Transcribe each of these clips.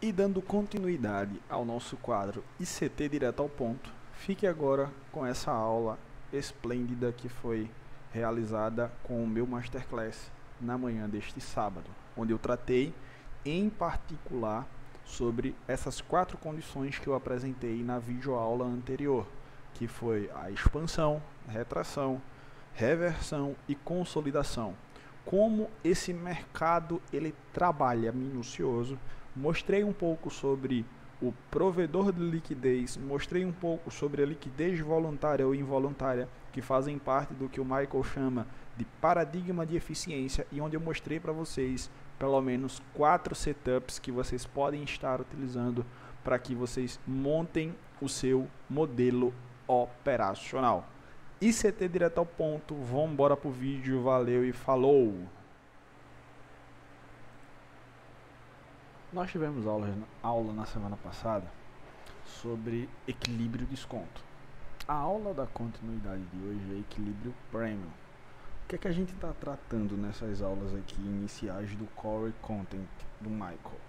E dando continuidade ao nosso quadro ICT direto ao ponto, fique agora com essa aula esplêndida que foi realizada com o meu Masterclass na manhã deste sábado, onde eu tratei em particular sobre essas 4 condições que eu apresentei na videoaula anterior, que foi a expansão, retração, reversão e consolidação. Como esse mercado ele trabalha minucioso. Mostrei um pouco sobre o provedor de liquidez, mostrei um pouco sobre a liquidez voluntária ou involuntária, que fazem parte do que o Michael chama de paradigma de eficiência, e onde eu mostrei para vocês pelo menos 4 setups que vocês podem estar utilizando para que vocês montem o seu modelo operacional. ICT direto ao ponto, vamos embora pro vídeo, valeu e falou! Nós tivemos aula na semana passada sobre equilíbrio e desconto. A aula da continuidade de hoje é equilíbrio premium. O que é que a gente está tratando nessas aulas aqui iniciais do Core Content do Michael?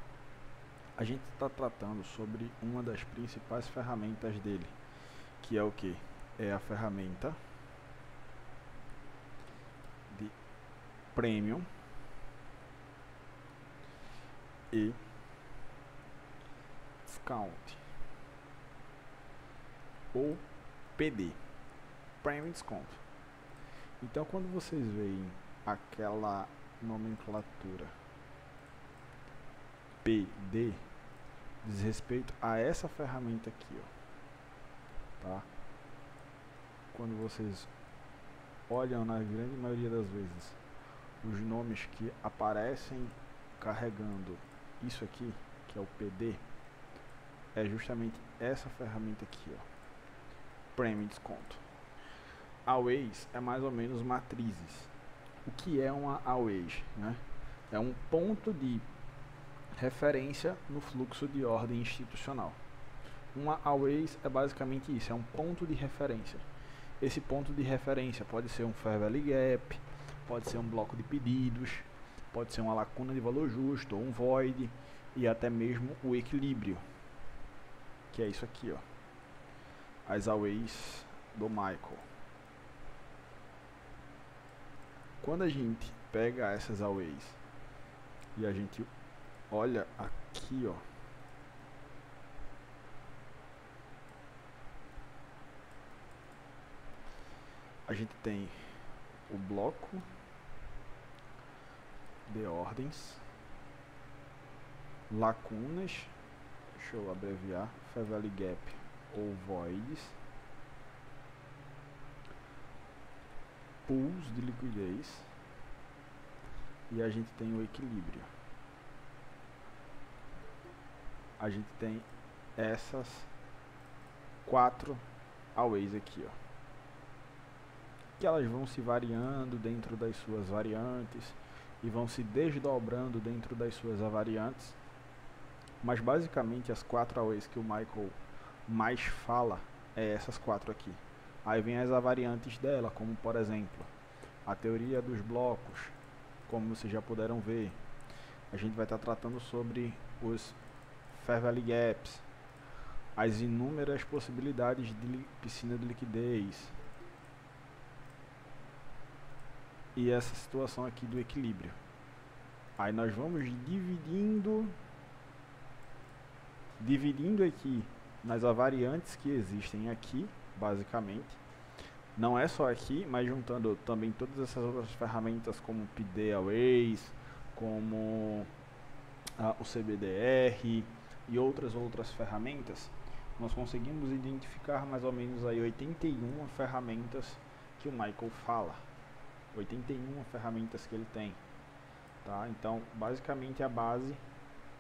A gente está tratando sobre uma das principais ferramentas dele, que é o que? É a ferramenta de premium e discount ou PD, Premium Discount. Então, quando vocês veem aquela nomenclatura PD, diz respeito a essa ferramenta aqui, ó, tá? Quando vocês olham, na grande maioria das vezes, os nomes que aparecem carregando isso aqui, que é o PD, é justamente essa ferramenta aqui, ó, Premium Desconto. Always é mais ou menos matrizes. O que é uma always, né? É um ponto de referência no fluxo de ordem institucional. Uma always é basicamente isso, é um ponto de referência. Esse ponto de referência pode ser um Fair Value Gap, pode ser um bloco de pedidos, pode ser uma lacuna de valor justo ou um void, e até mesmo o equilíbrio, que é isso aqui, ó, as always do Michael. Quando a gente pega essas always e a gente olha aqui, ó, a gente tem o bloco de ordens, lacunas, deixa eu abreviar, Fair Value Gap ou voids, pools de liquidez, e a gente tem o equilíbrio. A gente tem essas 4 always aqui, ó, que elas vão se variando dentro das suas variantes e vão se desdobrando dentro das suas avariantes, mas basicamente as 4 always que o Michael mais fala é essas 4 aqui. Aí vem as avariantes dela, como por exemplo a teoria dos blocos, como vocês já puderam ver. A gente vai estar tratando sobre os Fair Value Gaps, as inúmeras possibilidades de piscina de liquidez e essa situação aqui do equilíbrio. Aí nós vamos dividindo aqui nas avariantes que existem aqui, basicamente. Não é só aqui, mas juntando também todas essas outras ferramentas como PD Always, como o CBDR e outras ferramentas, nós conseguimos identificar mais ou menos aí 81 ferramentas que o Michael fala. 81 ferramentas que ele tem, tá? Então, basicamente a base,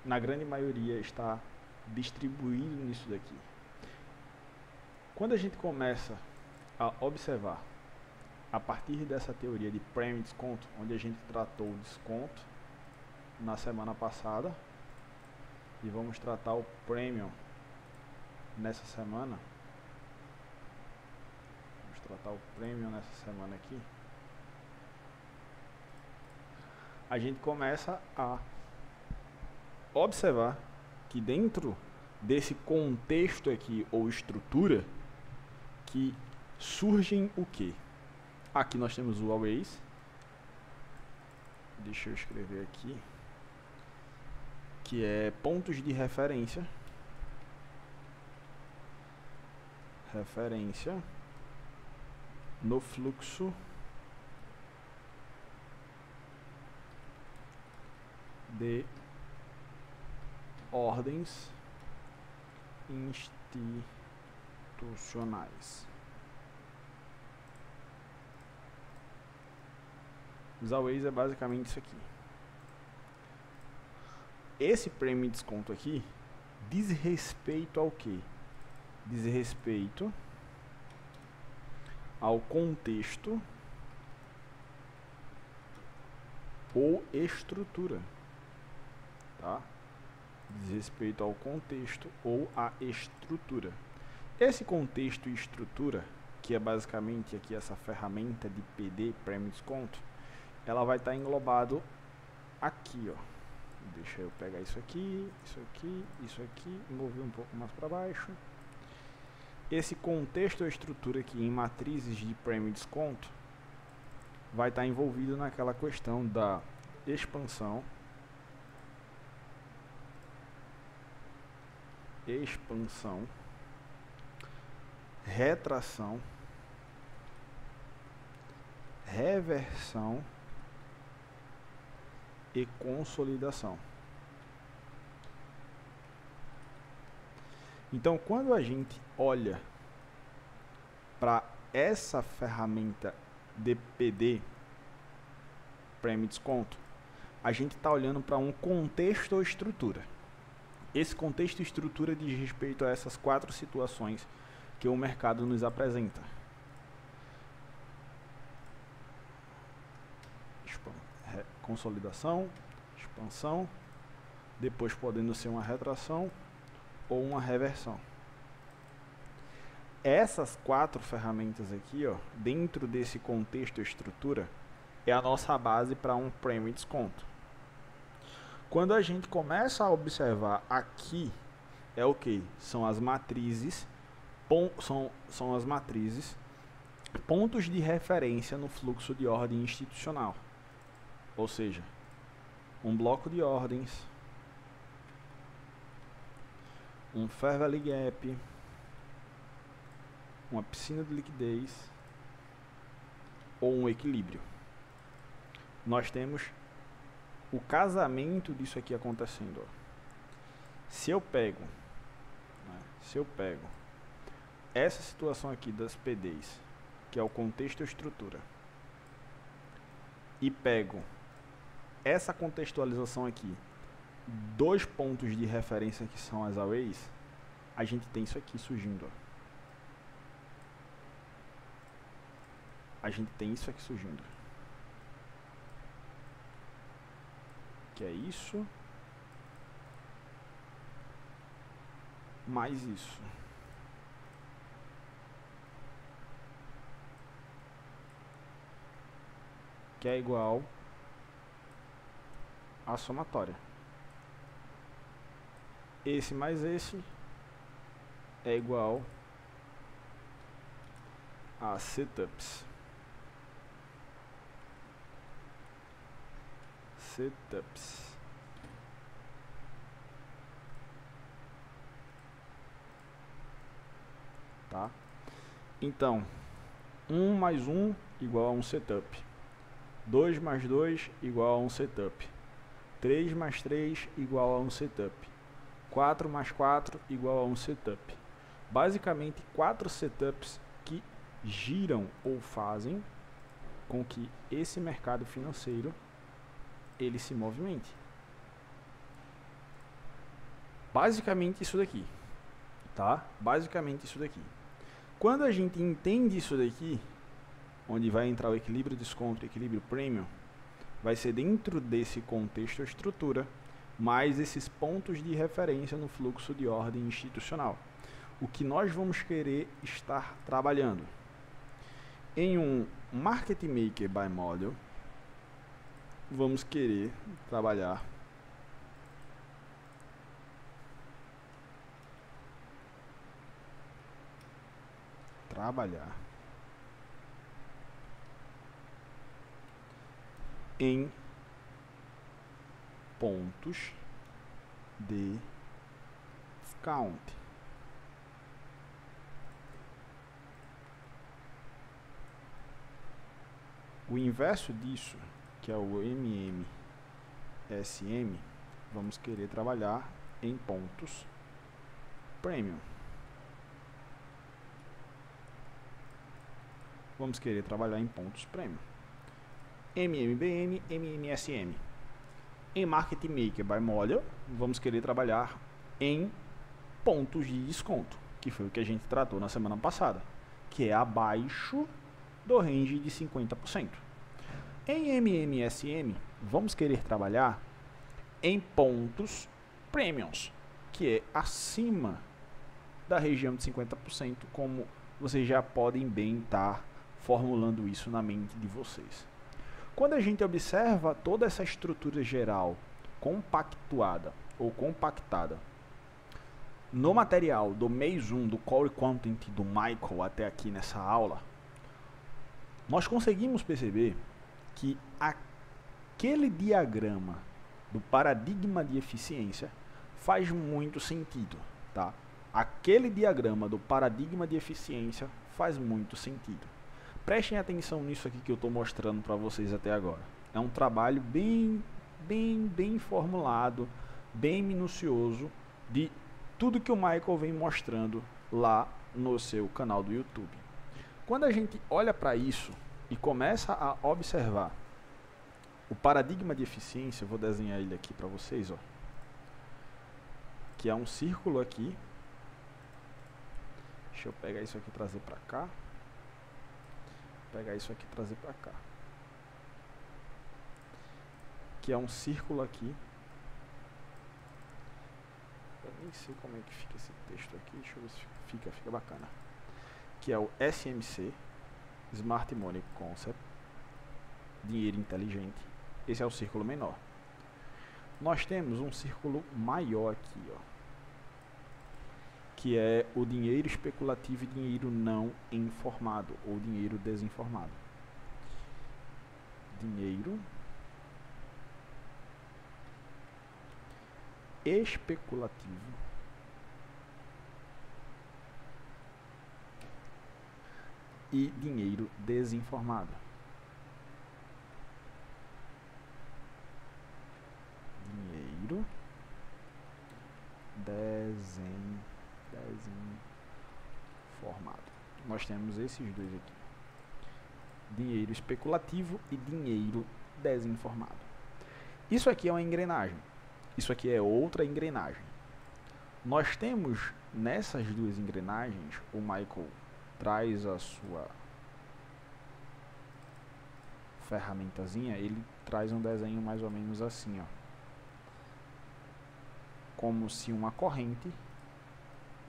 na grande maioria, está distribuído nisso daqui. Quando a gente começa a observar a partir dessa teoria de Premium Desconto, onde a gente tratou o desconto na semana passada, e vamos tratar o Premium nessa semana. Vamos tratar o Premium nessa semana aqui. A gente começa a observar que dentro desse contexto aqui, ou estrutura, que surgem o quê? Aqui nós temos o always. Deixa eu escrever aqui. Que é pontos de referência. Referência no fluxo de ordens institucionais. Os always é basicamente isso aqui. Esse prêmio de desconto aqui diz respeito ao quê? Diz respeito ao contexto ou estrutura, tá? Diz respeito ao contexto ou à estrutura. Esse contexto e estrutura, que é basicamente aqui essa ferramenta de PD, prêmio desconto, ela vai estar englobado aqui, ó. Deixa eu pegar isso aqui, e mover um pouco mais para baixo. Esse contexto ou estrutura aqui em matrizes de prêmio desconto vai estar envolvido naquela questão da expansão, retração, reversão e consolidação. Então, quando a gente olha para essa ferramenta de PD, prêmio desconto, a gente está olhando para um contexto ou estrutura. Esse contexto e estrutura diz respeito a essas 4 situações que o mercado nos apresenta. Consolidação, expansão, depois podendo ser uma retração ou uma reversão. Essas 4 ferramentas aqui, ó, dentro desse contexto e estrutura, é a nossa base para um prêmio desconto. Quando a gente começa a observar aqui, é o que? São as matrizes, são as matrizes, pontos de referência no fluxo de ordem institucional. Ou seja, um bloco de ordens, um fair value gap, uma piscina de liquidez ou um equilíbrio. Nós temos o casamento disso aqui acontecendo. Ó. Se eu pego essa situação aqui das PDs, que é o contexto e estrutura, e pego essa contextualização aqui, 2 pontos de referência que são as always, a gente tem isso aqui surgindo. Ó. A gente tem isso aqui surgindo. Que é isso. Mais isso. Que é igual a somatória. Esse mais esse é igual a setups. Tá? Então, 1 mais 1 igual a um setup. 2 mais 2 igual a um setup. 3 mais 3 igual a um setup. 4 mais 4 igual a um setup. Basicamente, 4 setups que giram ou fazem com que esse mercado financeiro ele se movimente. Basicamente isso daqui, tá? Basicamente isso daqui. Quando a gente entende isso daqui, onde vai entrar o equilíbrio desconto e equilíbrio premium, vai ser dentro desse contexto ou estrutura, mais esses pontos de referência no fluxo de ordem institucional. O que nós vamos querer estar trabalhando em um Market Maker by Model, vamos querer trabalhar trabalhar em pontos de count. O inverso disso, que é o MMSM, vamos querer trabalhar em pontos premium. Vamos querer trabalhar em pontos premium. MMBM, MMSM. Em Market Maker by Model, vamos querer trabalhar em pontos de desconto, que foi o que a gente tratou na semana passada, que é abaixo do range de 50%. Em MMSM, vamos querer trabalhar em pontos premiums, que é acima da região de 50%, como vocês já podem bem estar formulando isso na mente de vocês. Quando a gente observa toda essa estrutura geral compactuada ou compactada no material do mês 1 do Core Content do Michael até aqui nessa aula, nós conseguimos perceber que aquele diagrama do paradigma de eficiência faz muito sentido, tá? Aquele diagrama do paradigma de eficiência faz muito sentido. Prestem atenção nisso aqui que eu estou mostrando para vocês até agora. É um trabalho bem formulado, bem minucioso de tudo que o Michael vem mostrando lá no seu canal do YouTube. Quando a gente olha para isso e começa a observar o paradigma de eficiência, eu vou desenhar ele aqui para vocês, ó, que é um círculo aqui. Deixa eu pegar isso aqui e trazer para cá. Pegar isso aqui e trazer para cá. Que é um círculo aqui. Eu nem sei como é que fica esse texto aqui. Deixa eu ver se fica bacana. Que é o SMC, Smart Money Concept, dinheiro inteligente. Esse é o círculo menor. Nós temos um círculo maior aqui, ó, que é o dinheiro especulativo e dinheiro não informado, ou dinheiro desinformado. Dinheiro especulativo e dinheiro desinformado. Dinheiro desinformado. Nós temos esses dois aqui: dinheiro especulativo e dinheiro desinformado. Isso aqui é uma engrenagem. Isso aqui é outra engrenagem. Nós temos nessas duas engrenagens, o Michael traz a sua ferramentazinha, ele traz um desenho mais ou menos assim, ó, como se uma corrente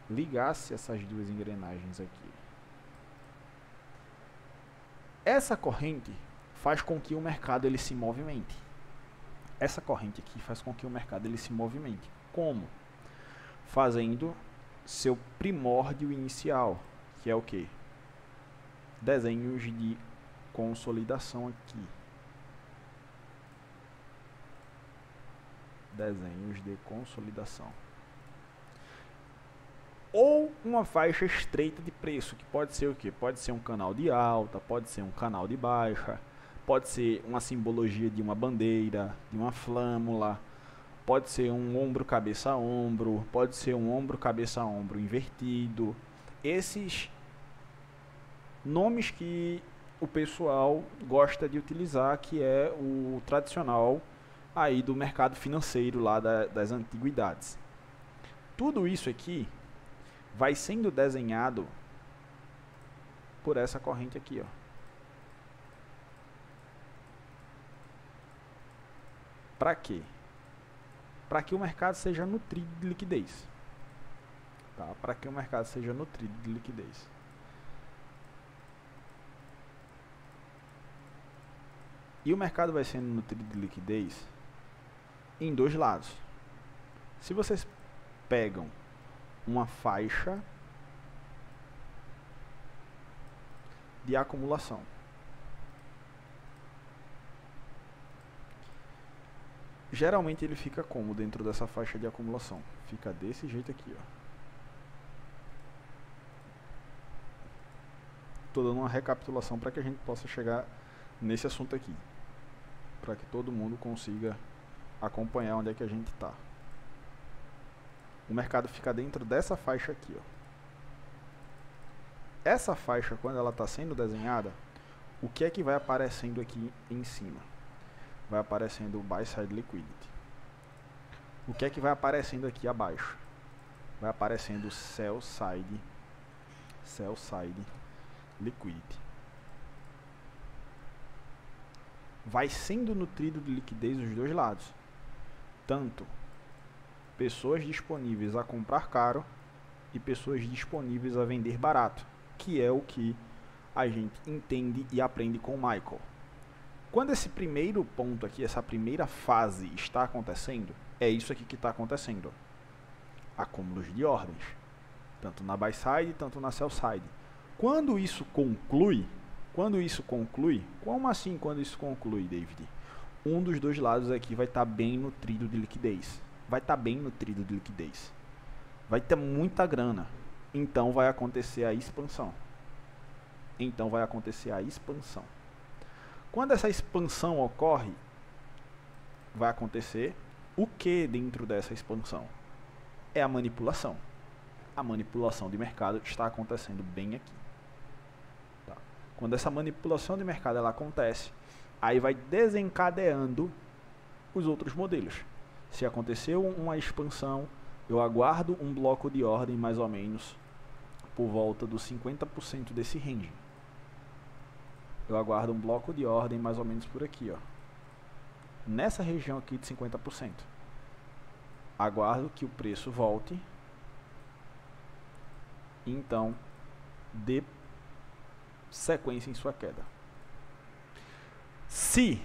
ligasse essas duas engrenagens aqui. Essa corrente faz com que o mercado ele se movimente. Essa corrente aqui faz com que o mercado ele se movimente. Como? Fazendo seu primórdio inicial, que é o quê? Desenhos de consolidação aqui. Desenhos de consolidação. Ou uma faixa estreita de preço, que pode ser o quê? Pode ser um canal de alta, pode ser um canal de baixa, pode ser uma simbologia de uma bandeira, de uma flâmula, pode ser um ombro cabeça a ombro, pode ser um ombro cabeça a ombro invertido. Esses nomes que o pessoal gosta de utilizar, que é o tradicional aí do mercado financeiro lá das antiguidades. Tudo isso aqui vai sendo desenhado por essa corrente aqui, ó. Para quê? Para que o mercado seja nutrido de liquidez. Tá? Para que o mercado seja nutrido de liquidez. E o mercado vai sendo nutrido de liquidez em dois lados. Se vocês pegam uma faixa de acumulação. Geralmente ele fica como dentro dessa faixa de acumulação? Fica desse jeito aqui, ó. Estou dando uma recapitulação para que a gente possa chegar nesse assunto aqui, para que todo mundo consiga acompanhar onde é que a gente está. O mercado fica dentro dessa faixa aqui, ó. Essa faixa, quando ela está sendo desenhada, o que é que vai aparecendo aqui em cima? Vai aparecendo o Buy Side Liquidity. O que é que vai aparecendo aqui abaixo? Vai aparecendo o Sell Side Liquidity. Vai sendo nutrido de liquidez dos dois lados. Tanto pessoas disponíveis a comprar caro e pessoas disponíveis a vender barato, que é o que a gente entende e aprende com o Michael. Quando esse primeiro ponto aqui, essa primeira fase está acontecendo, é isso aqui que está acontecendo. Acúmulos de ordens, tanto na buy side, tanto na sell side. Quando isso conclui, como assim quando isso conclui, David? Um dos dois lados aqui vai estar bem nutrido de liquidez. Vai ter muita grana. Então vai acontecer a expansão. Quando essa expansão ocorre, vai acontecer o que dentro dessa expansão? É a manipulação. A manipulação de mercado está acontecendo bem aqui. Tá? Quando essa manipulação de mercado ela acontece, aí vai desencadeando os outros modelos. Se aconteceu uma expansão, eu aguardo um bloco de ordem mais ou menos por volta dos 50% desse range. Eu aguardo um bloco de ordem mais ou menos por aqui, ó. Nessa região aqui de 50%. Aguardo que o preço volte. E então, dê sequência em sua queda. Se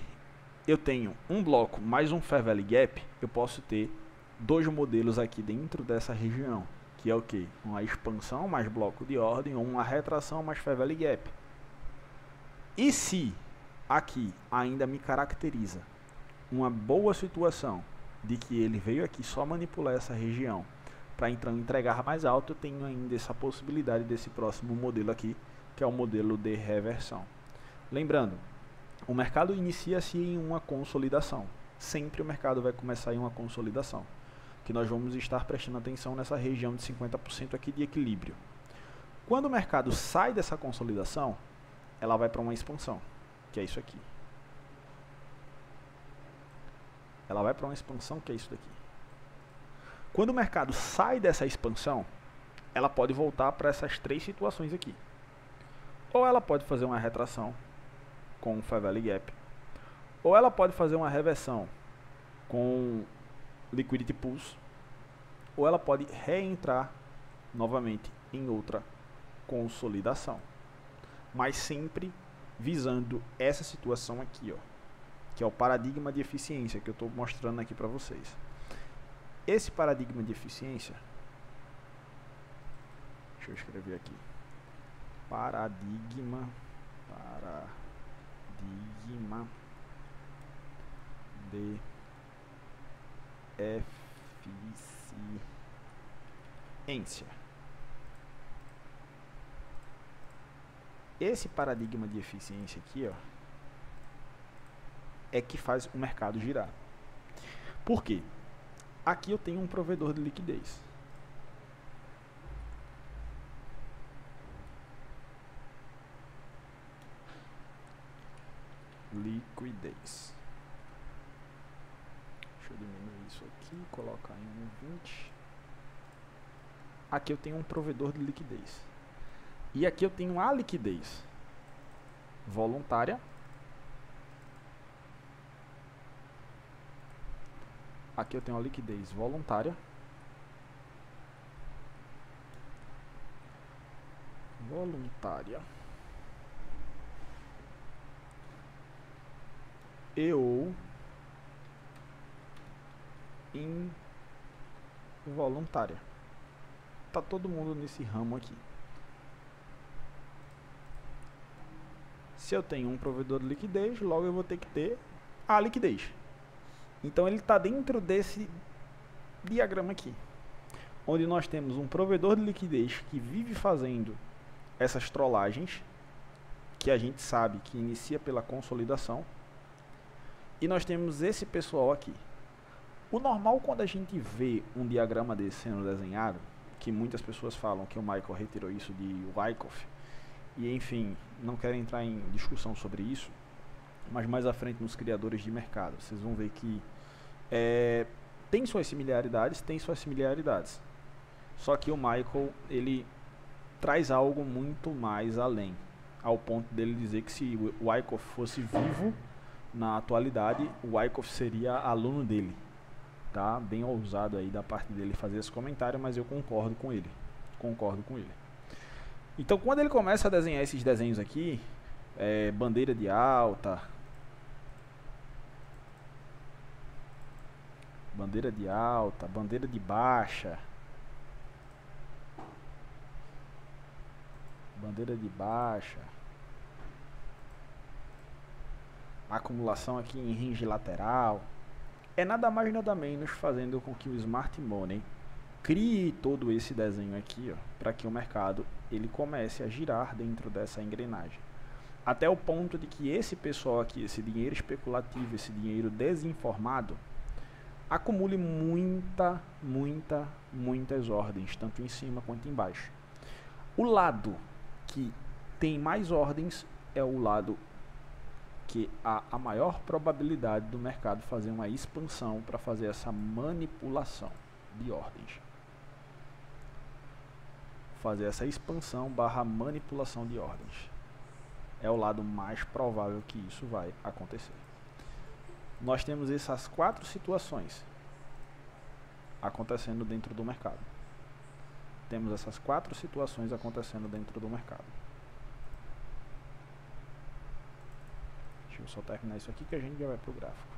eu tenho um bloco mais um Fair Value Gap, eu posso ter dois modelos aqui dentro dessa região. Que é o que? Uma expansão mais bloco de ordem ou uma retração mais Fair Value Gap. E se aqui ainda me caracteriza uma boa situação de que ele veio aqui só manipular essa região para então entregar mais alto, eu tenho ainda essa possibilidade desse próximo modelo aqui, que é o modelo de reversão. Lembrando, o mercado inicia-se em uma consolidação. Sempre o mercado vai começar em uma consolidação, que nós vamos estar prestando atenção nessa região de 50% aqui de equilíbrio. Quando o mercado sai dessa consolidação, ela vai para uma expansão, que é isso aqui. Ela vai para uma expansão, que é isso daqui. Quando o mercado sai dessa expansão, ela pode voltar para essas três situações aqui. Ou ela pode fazer uma retração com o Fair Value Gap, ou ela pode fazer uma reversão com Liquidity Pulse, ou ela pode reentrar novamente em outra consolidação. Mas sempre visando essa situação aqui, ó, que é o paradigma de eficiência que eu estou mostrando aqui para vocês. Esse paradigma de eficiência, deixa eu escrever aqui, paradigma de eficiência. Esse paradigma de eficiência aqui, ó, é que faz o mercado girar. Por quê? Aqui eu tenho um provedor de liquidez. Liquidez. Deixa eu diminuir isso aqui, colocar em 1,20. Aqui eu tenho um provedor de liquidez. E aqui eu tenho a liquidez voluntária. Aqui eu tenho a liquidez voluntária. E ou involuntária. Tá todo mundo nesse ramo aqui. Se eu tenho um provedor de liquidez, logo eu vou ter que ter a liquidez. Então ele está dentro desse diagrama aqui, onde nós temos um provedor de liquidez que vive fazendo essas trollagens, que a gente sabe que inicia pela consolidação, e nós temos esse pessoal aqui. O normal, quando a gente vê um diagrama desse sendo desenhado, que muitas pessoas falam que o Michael retirou isso de Wyckoff, e enfim, não quero entrar em discussão sobre isso, mas mais à frente nos criadores de mercado, vocês vão ver que tem suas similaridades, só que o Michael, ele traz algo muito mais além, ao ponto dele dizer que se o Wyckoff fosse vivo na atualidade, o Wyckoff seria aluno dele. Tá? Bem ousado aí da parte dele fazer esse comentário, mas eu concordo com ele. Então, quando ele começa a desenhar esses desenhos aqui, bandeira de alta, bandeira de baixa, acumulação aqui em range lateral, é nada mais nada menos fazendo com que o Smart Money crie todo esse desenho aqui, para que o mercado ele comece a girar dentro dessa engrenagem, até o ponto de que esse pessoal aqui, esse dinheiro especulativo, esse dinheiro desinformado, acumule muitas ordens, tanto em cima quanto embaixo. O lado que tem mais ordens é o lado que há a maior probabilidade do mercado fazer uma expansão para fazer essa manipulação de ordens. Manipulação de ordens. É o lado mais provável que isso vai acontecer. Nós temos essas 4 situações acontecendo dentro do mercado. Deixa eu só terminar isso aqui que a gente já vai pro gráfico.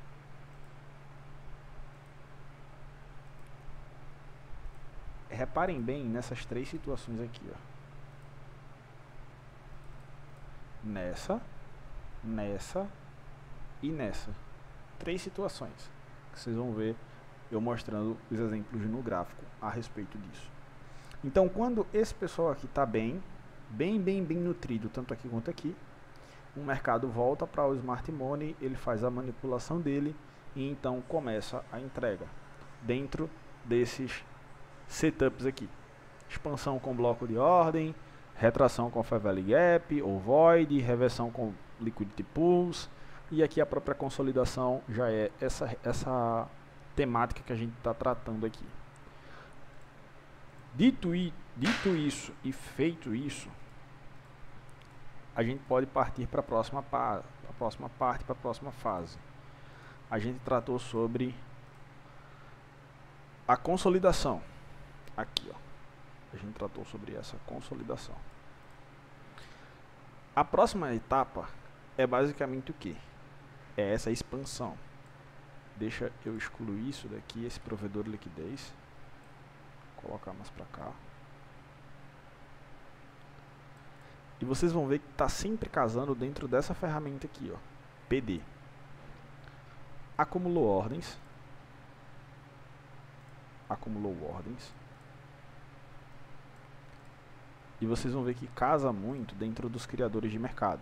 Reparem bem nessas 3 situações aqui, ó. Nessa e nessa. 3 situações que vocês vão ver eu mostrando os exemplos no gráfico a respeito disso. Então, quando esse pessoal aqui está bem nutrido, tanto aqui quanto aqui, o mercado volta para o Smart Money, ele faz a manipulação dele e então começa a entrega dentro desses setups aqui. Expansão com bloco de ordem, retração com Fair Value Gap ou Void, reversão com Liquidity Pools, e aqui a própria consolidação já é essa temática que a gente está tratando aqui. Dito isso e feito isso, a gente pode partir para a próxima fase. A gente tratou sobre a consolidação. Aqui, ó. A gente tratou sobre essa consolidação. A próxima etapa é basicamente o que? É essa expansão. Deixa eu excluir isso daqui, esse provedor de liquidez. Vou colocar mais para cá. E vocês vão ver que está sempre casando dentro dessa ferramenta aqui, ó, PD. Acumulou ordens. E vocês vão ver que casa muito dentro dos criadores de mercado,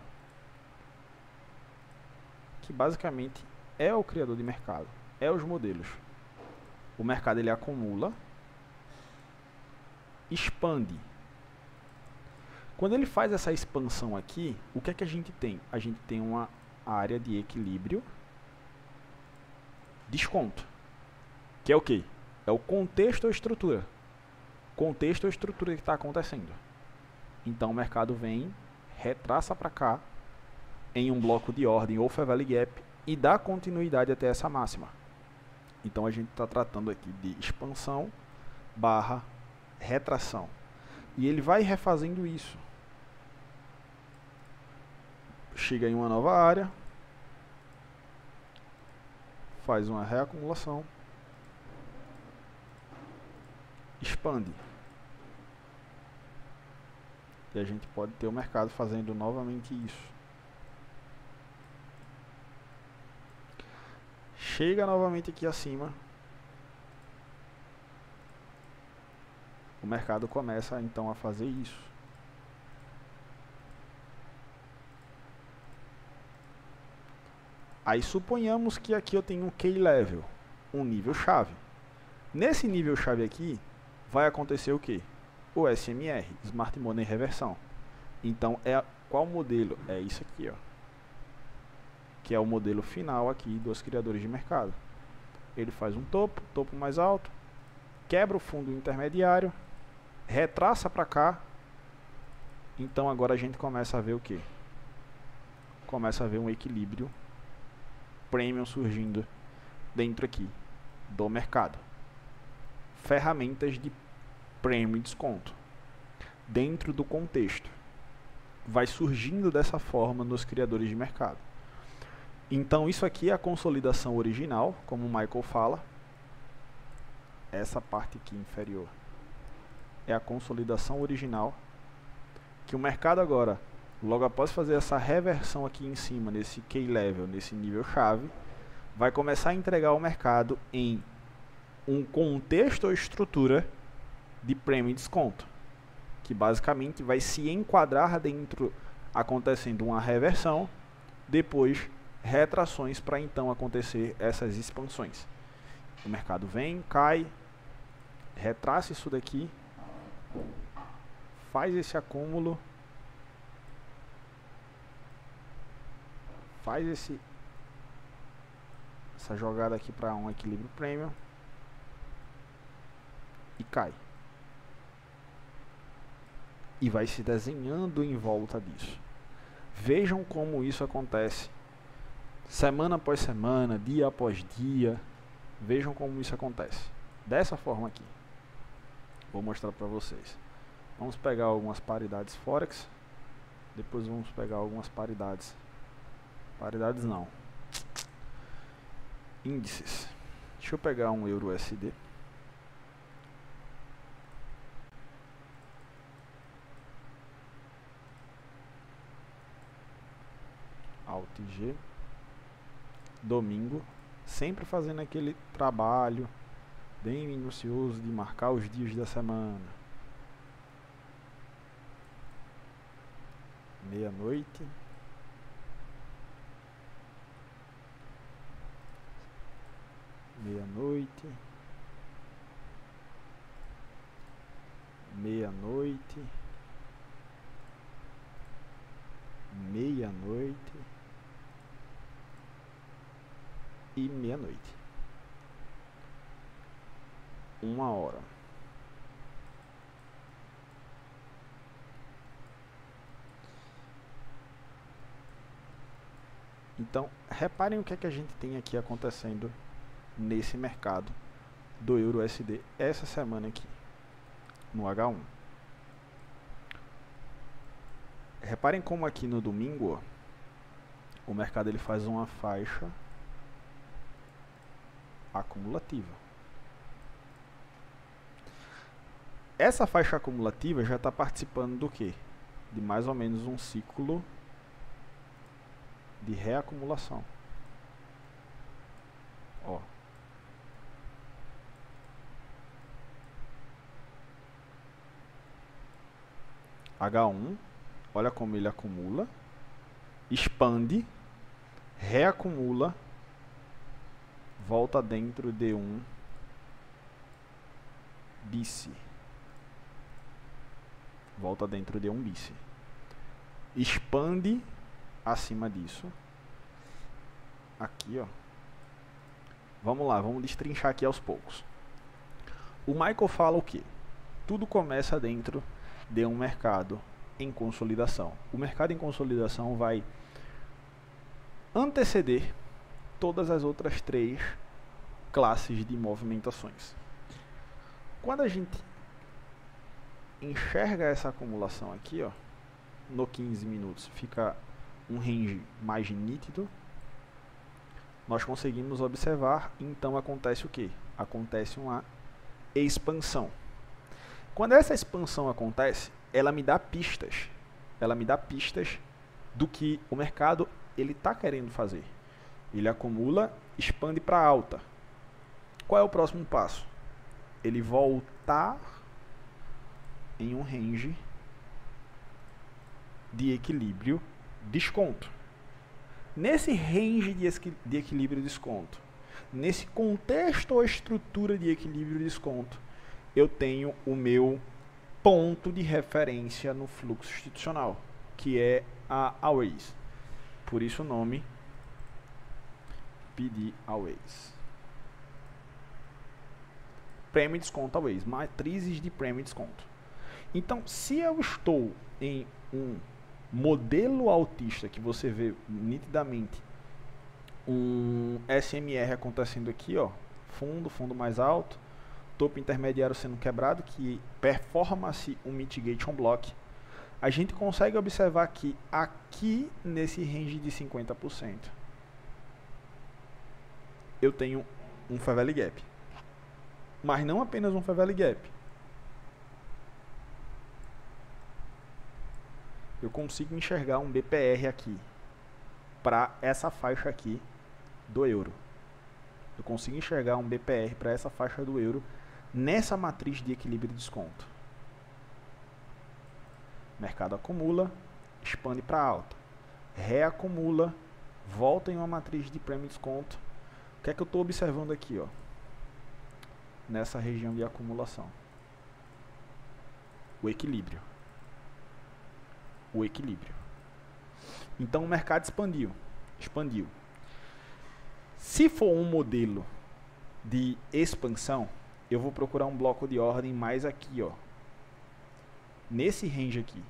que basicamente é o criador de mercado, é os modelos. O mercado ele acumula, expande. Quando ele faz essa expansão aqui, o que é que a gente tem? A gente tem uma área de equilíbrio, desconto, que é o que? É o contexto ou estrutura. Contexto ou estrutura que está acontecendo. Então o mercado vem, retraça para cá, em um bloco de ordem ou Fair Value Gap, e dá continuidade até essa máxima. Então a gente está tratando aqui de expansão barra retração. E ele vai refazendo isso. Chega em uma nova área, faz uma reacumulação, expande. E a gente pode ter o mercado fazendo novamente isso. chega novamente aqui acima, o mercado começa então a fazer isso. Aí suponhamos que aqui eu tenho um key level, um nível chave. Nesse nível chave aqui vai acontecer o que? O SMR, Smart Money Reversão. Então qual modelo? É isso aqui, ó, que é o modelo final aqui dos criadores de mercado. Ele faz um topo mais alto, quebra o fundo intermediário, retraça para cá. Então agora a gente começa a ver o que? Começa a ver um equilíbrio premium surgindo dentro aqui do mercado. Ferramentas de prêmio e desconto dentro do contexto vai surgindo dessa forma nos criadores de mercado. Então isso aqui é a consolidação original, como o Michael fala. Essa parte aqui inferior é a consolidação original, que o mercado agora, logo após fazer essa reversão aqui em cima, nesse key level, nesse nível chave, vai começar a entregar ao mercado em um contexto ou estrutura de prêmio e desconto, que basicamente vai se enquadrar dentro, acontecendo uma reversão, depois retrações para então acontecer essas expansões. O mercado vem, cai, retraça isso daqui, faz esse acúmulo, faz essa jogada aqui para um equilíbrio premium e cai. E vai se desenhando em volta disso. Vejam como isso acontece semana após semana, dia após dia. Vejam como isso acontece. Dessa forma aqui. Vou mostrar para vocês. Vamos pegar algumas paridades Forex. Depois vamos pegar algumas paridades. Paridades não. Índices. Deixa eu pegar um EURUSD. ALTG. Domingo. Sempre fazendo aquele trabalho bem minucioso de marcar os dias da semana. Meia-noite. Meia-noite. Meia-noite. Meia-noite. E meia-noite. 1h. Então, reparem o que é que a gente tem aqui acontecendo nesse mercado do EURUSD essa semana aqui, no H1. Reparem como aqui no domingo, ó, o mercado ele faz uma faixa acumulativa. Essa faixa acumulativa já está participando do quê? De mais ou menos um ciclo de reacumulação. Ó. H1, olha como ele acumula, expande, reacumula, volta dentro de um BICE. Volta dentro de um BICE. Expande acima disso. Aqui, ó. Vamos lá, vamos destrinchar aqui aos poucos. O Michael fala o quê? Tudo começa dentro de um mercado em consolidação. O mercado em consolidação vai anteceder todas as outras 3 classes de movimentações. Quando a gente enxerga essa acumulação aqui, ó, no 15 minutos fica um range mais nítido, nós conseguimos observar, então acontece o que? Acontece uma expansão. Quando essa expansão acontece, ela me dá pistas. Ela me dá pistas do que o mercado ele está querendo fazer. Ele acumula, expande para alta. Qual é o próximo passo? Ele voltar em um range de equilíbrio desconto. Nesse range de equilíbrio desconto, nesse contexto ou estrutura de equilíbrio desconto, eu tenho o meu ponto de referência no fluxo institucional, que é a Always. Por isso o nome PD Always. Prêmio e desconto Always, matrizes de prêmio e desconto. Então, se eu estou em um modelo altista, que você vê nitidamente um SMR acontecendo aqui, ó, fundo mais alto, topo intermediário sendo quebrado, que performa-se um mitigation block, a gente consegue observar que aqui nesse range de 50% eu tenho um fair value gap, mas não apenas um fair value gap. Eu consigo enxergar um BPR aqui para essa faixa aqui do euro. Eu consigo enxergar um BPR para essa faixa do euro nessa matriz de equilíbrio e desconto. Mercado acumula, expande para alta, reacumula, volta em uma matriz de prêmio e desconto. O que é que eu estou observando aqui, ó? Nessa região de acumulação? O equilíbrio. O equilíbrio. Então o mercado expandiu. Se for um modelo de expansão, eu vou procurar um bloco de ordem mais aqui, ó. Nesse range aqui.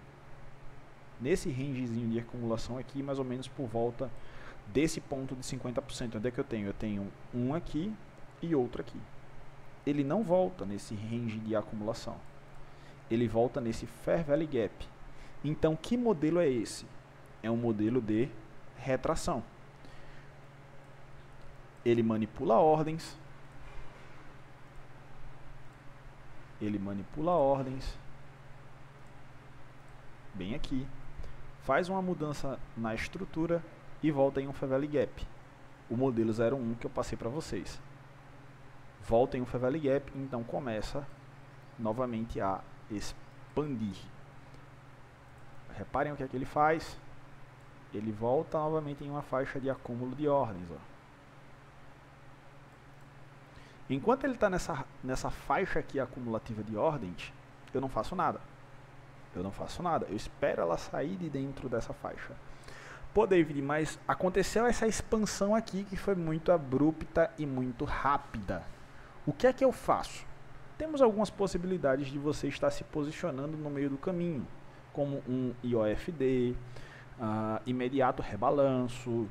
Nesse rangezinho de acumulação aqui, mais ou menos por volta desse ponto de 50%. Onde é que eu tenho? Eu tenho um aqui e outro aqui. Ele não volta nesse range de acumulação. Ele volta nesse Fair Value Gap. Então, que modelo é esse? É um modelo de retração. Ele manipula ordens. Bem aqui. Faz uma mudança na estrutura e volta em um Fair Value Gap. O modelo 01 que eu passei para vocês. Volta em um Fair Value Gap, então começa novamente a expandir. Reparem o que é que ele faz. Ele volta novamente em uma faixa de acúmulo de ordens, ó. Enquanto ele está nessa faixa aqui acumulativa de ordens, eu não faço nada. Eu espero ela sair de dentro dessa faixa. Pô, David, mas aconteceu essa expansão aqui que foi muito abrupta e muito rápida. O que é que eu faço? Temos algumas possibilidades de você estar se posicionando no meio do caminho, como um IOFD, imediato rebalanço,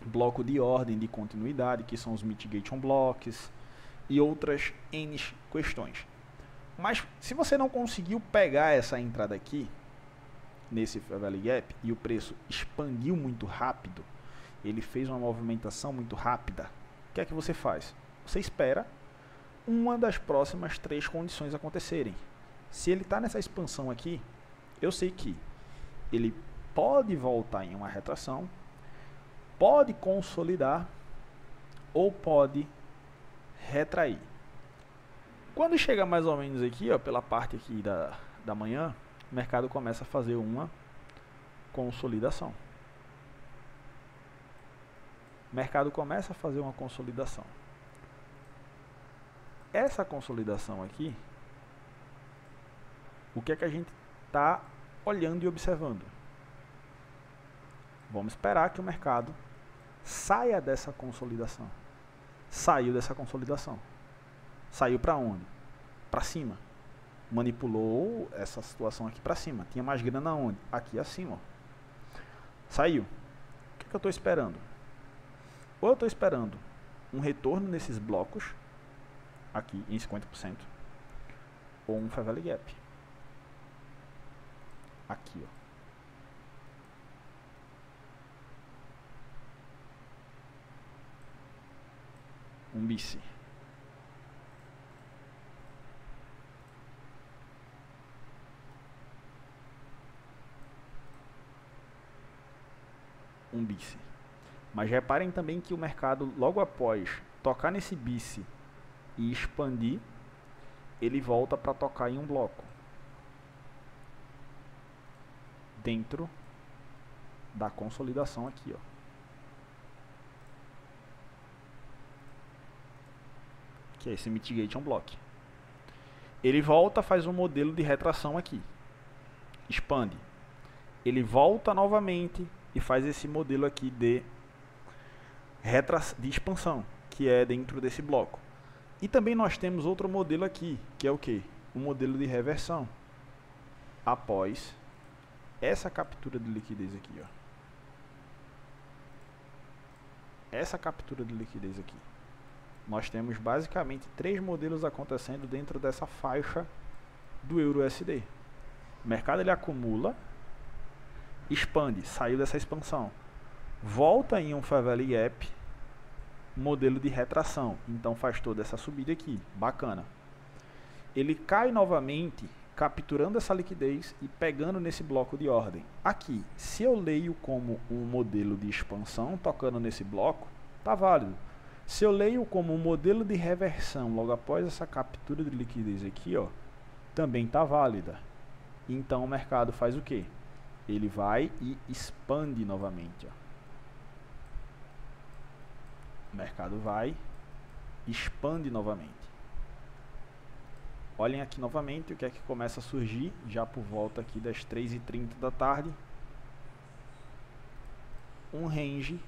bloco de ordem de continuidade, que são os mitigation blocks, e outras N questões. Mas se você não conseguiu pegar essa entrada aqui, nesse Fair Value Gap, e o preço expandiu muito rápido, ele fez uma movimentação muito rápida, o que é que você faz? Você espera uma das próximas 3 condições acontecerem. Se ele está nessa expansão aqui, eu sei que ele pode voltar em uma retração, pode consolidar ou pode retrair. Quando chega mais ou menos aqui, ó, pela parte aqui da manhã, o mercado começa a fazer uma consolidação. Essa consolidação aqui, o que é que a gente está olhando e observando? Vamos esperar que o mercado saia dessa consolidação. Saiu dessa consolidação. Saiu para onde? Para cima. Manipulou essa situação aqui para cima. Tinha mais grana onde? Aqui acima. Ó. Saiu. O que eu estou esperando? Ou eu estou esperando um retorno nesses blocos, aqui em 50%, ou um Fair Value Gap. Aqui, ó. Um BICE. Mas reparem também que o mercado, logo após tocar nesse BIS e expandir, ele volta para tocar em um bloco dentro da consolidação aqui, ó. Que é esse mitigation block. Ele volta, faz um modelo de retração aqui, expande. Ele volta novamente e faz esse modelo aqui de expansão, que é dentro desse bloco. E também nós temos outro modelo aqui, que é o que? O modelo de reversão. Após essa captura de liquidez aqui, ó. Essa captura de liquidez aqui. Nós temos basicamente 3 modelos acontecendo dentro dessa faixa do EURUSD. O mercado ele acumula, expande, saiu dessa expansão, volta em um Fair Value Gap, modelo de retração, então faz toda essa subida aqui, bacana. Ele cai novamente, capturando essa liquidez e pegando nesse bloco de ordem. Aqui, se eu leio como um modelo de expansão, tocando nesse bloco, tá válido. Se eu leio como um modelo de reversão, logo após essa captura de liquidez aqui, ó, também tá válida. Então o mercado faz o quê? Ele vai e expande novamente, ó. O mercado vai, expande novamente. Olhem aqui novamente o que é que começa a surgir, já por volta aqui das 3h30 da tarde. Um range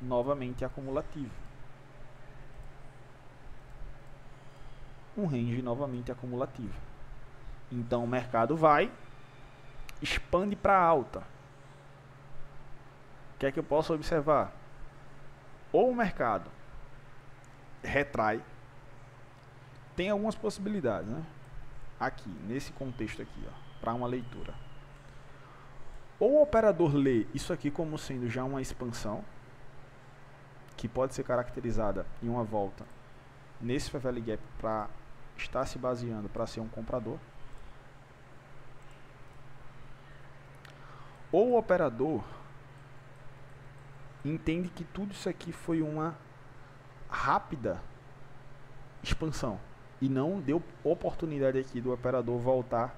novamente acumulativo. Um range novamente acumulativo. Então o mercado vai, expande para alta. O que é que eu posso observar? Ou o mercado retrai, tem algumas possibilidades, né? Aqui, nesse contexto aqui, ó, para uma leitura. Ou o operador lê isso aqui como sendo já uma expansão, que pode ser caracterizada em uma volta nesse Fair Value Gap para estar se baseando para ser um comprador. Ou o operador entende que tudo isso aqui foi uma rápida expansão e não deu oportunidade aqui do operador voltar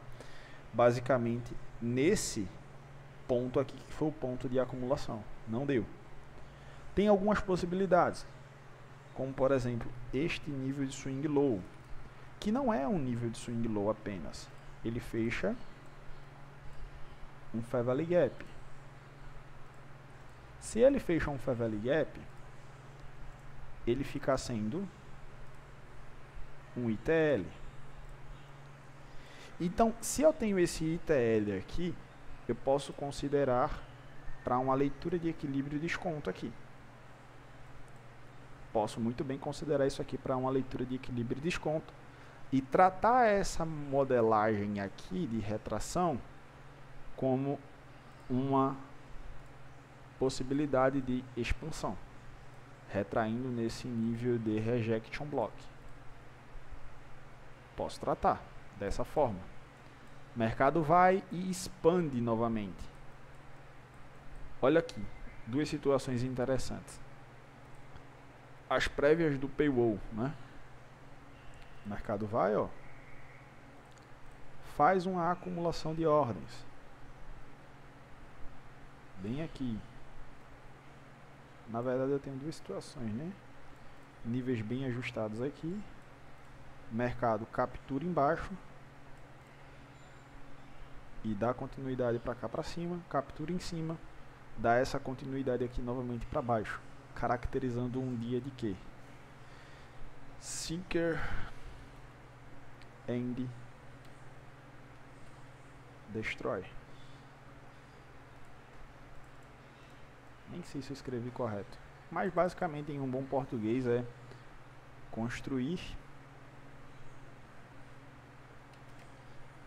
basicamente nesse ponto aqui que foi o ponto de acumulação. Não deu. Tem algumas possibilidades, como por exemplo este nível de swing low, que não é um nível de swing low apenas, ele fecha um Fair Value Gap. Se ele fecha um Fair Value Gap, ele fica sendo um ITL. Então, se eu tenho esse ITL aqui, eu posso considerar para uma leitura de equilíbrio e desconto aqui. Posso muito bem considerar isso aqui para uma leitura de equilíbrio e desconto e tratar essa modelagem aqui de retração como uma possibilidade de expansão, retraindo nesse nível de rejection block. Posso tratar dessa forma. O mercado vai e expande novamente. Olha aqui, duas situações interessantes. As prévias do paywall, né? O mercado vai, ó, faz uma acumulação de ordens. Bem aqui. Na verdade eu tenho duas situações, né? Níveis bem ajustados aqui. Mercado captura embaixo e dá continuidade para cá para cima, captura em cima, dá essa continuidade aqui novamente para baixo, caracterizando um dia de quê? Seeker and Destroy. Nem sei se eu escrevi correto, mas basicamente em um bom português é construir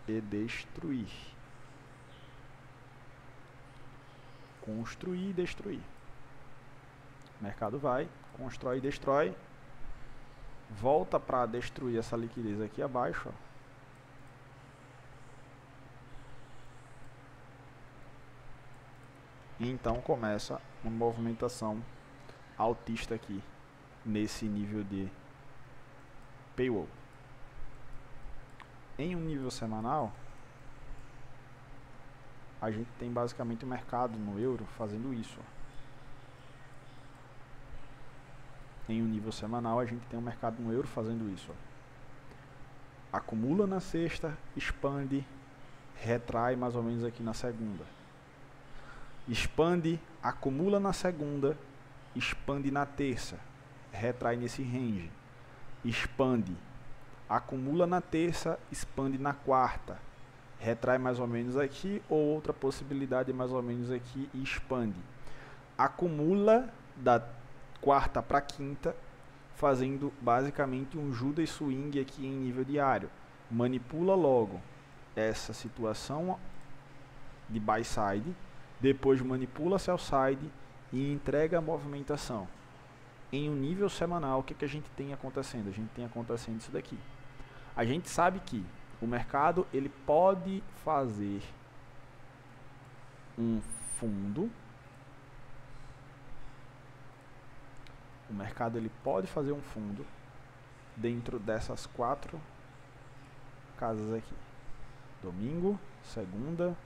e destruir. Construir e destruir. O mercado vai, constrói e destrói, volta para destruir essa liquidez aqui abaixo, ó. E então começa uma movimentação altista aqui nesse nível de paywall. Em um nível semanal, a gente tem basicamente o mercado no euro fazendo isso. Em um nível semanal, a gente tem o mercado no euro fazendo isso. Acumula na sexta, expande, retrai mais ou menos aqui na segunda. Expande, acumula na segunda, expande na terça, retrai nesse range. Expande, acumula na terça, expande na quarta, retrai mais ou menos aqui, ou outra possibilidade mais ou menos aqui e expande. Acumula da quarta para quinta, fazendo basicamente um Judas swing aqui em nível diário. Manipula logo essa situação de buy side, depois manipula sell side e entrega a movimentação. Em um nível semanal, o que a gente tem acontecendo? A gente tem acontecendo isso daqui. A gente sabe que o mercado ele pode fazer um fundo. O mercado ele pode fazer um fundo dentro dessas 4 casas aqui. Domingo, segunda,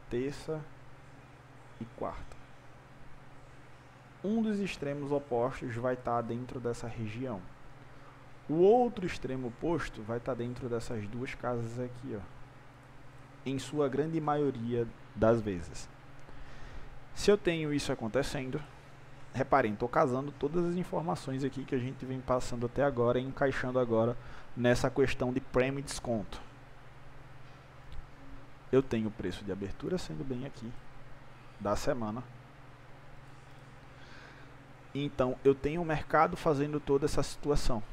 terça e quarta. Um dos extremos opostos vai estar dentro dessa região. O outro extremo oposto vai estar dentro dessas 2 casas aqui, ó. Em sua grande maioria das vezes. Se eu tenho isso acontecendo, reparem, estou casando todas as informações aqui que a gente vem passando até agora e encaixando agora nessa questão de prêmio e desconto. Eu tenho o preço de abertura sendo bem aqui da semana. Então eu tenho o mercado fazendo toda essa situação.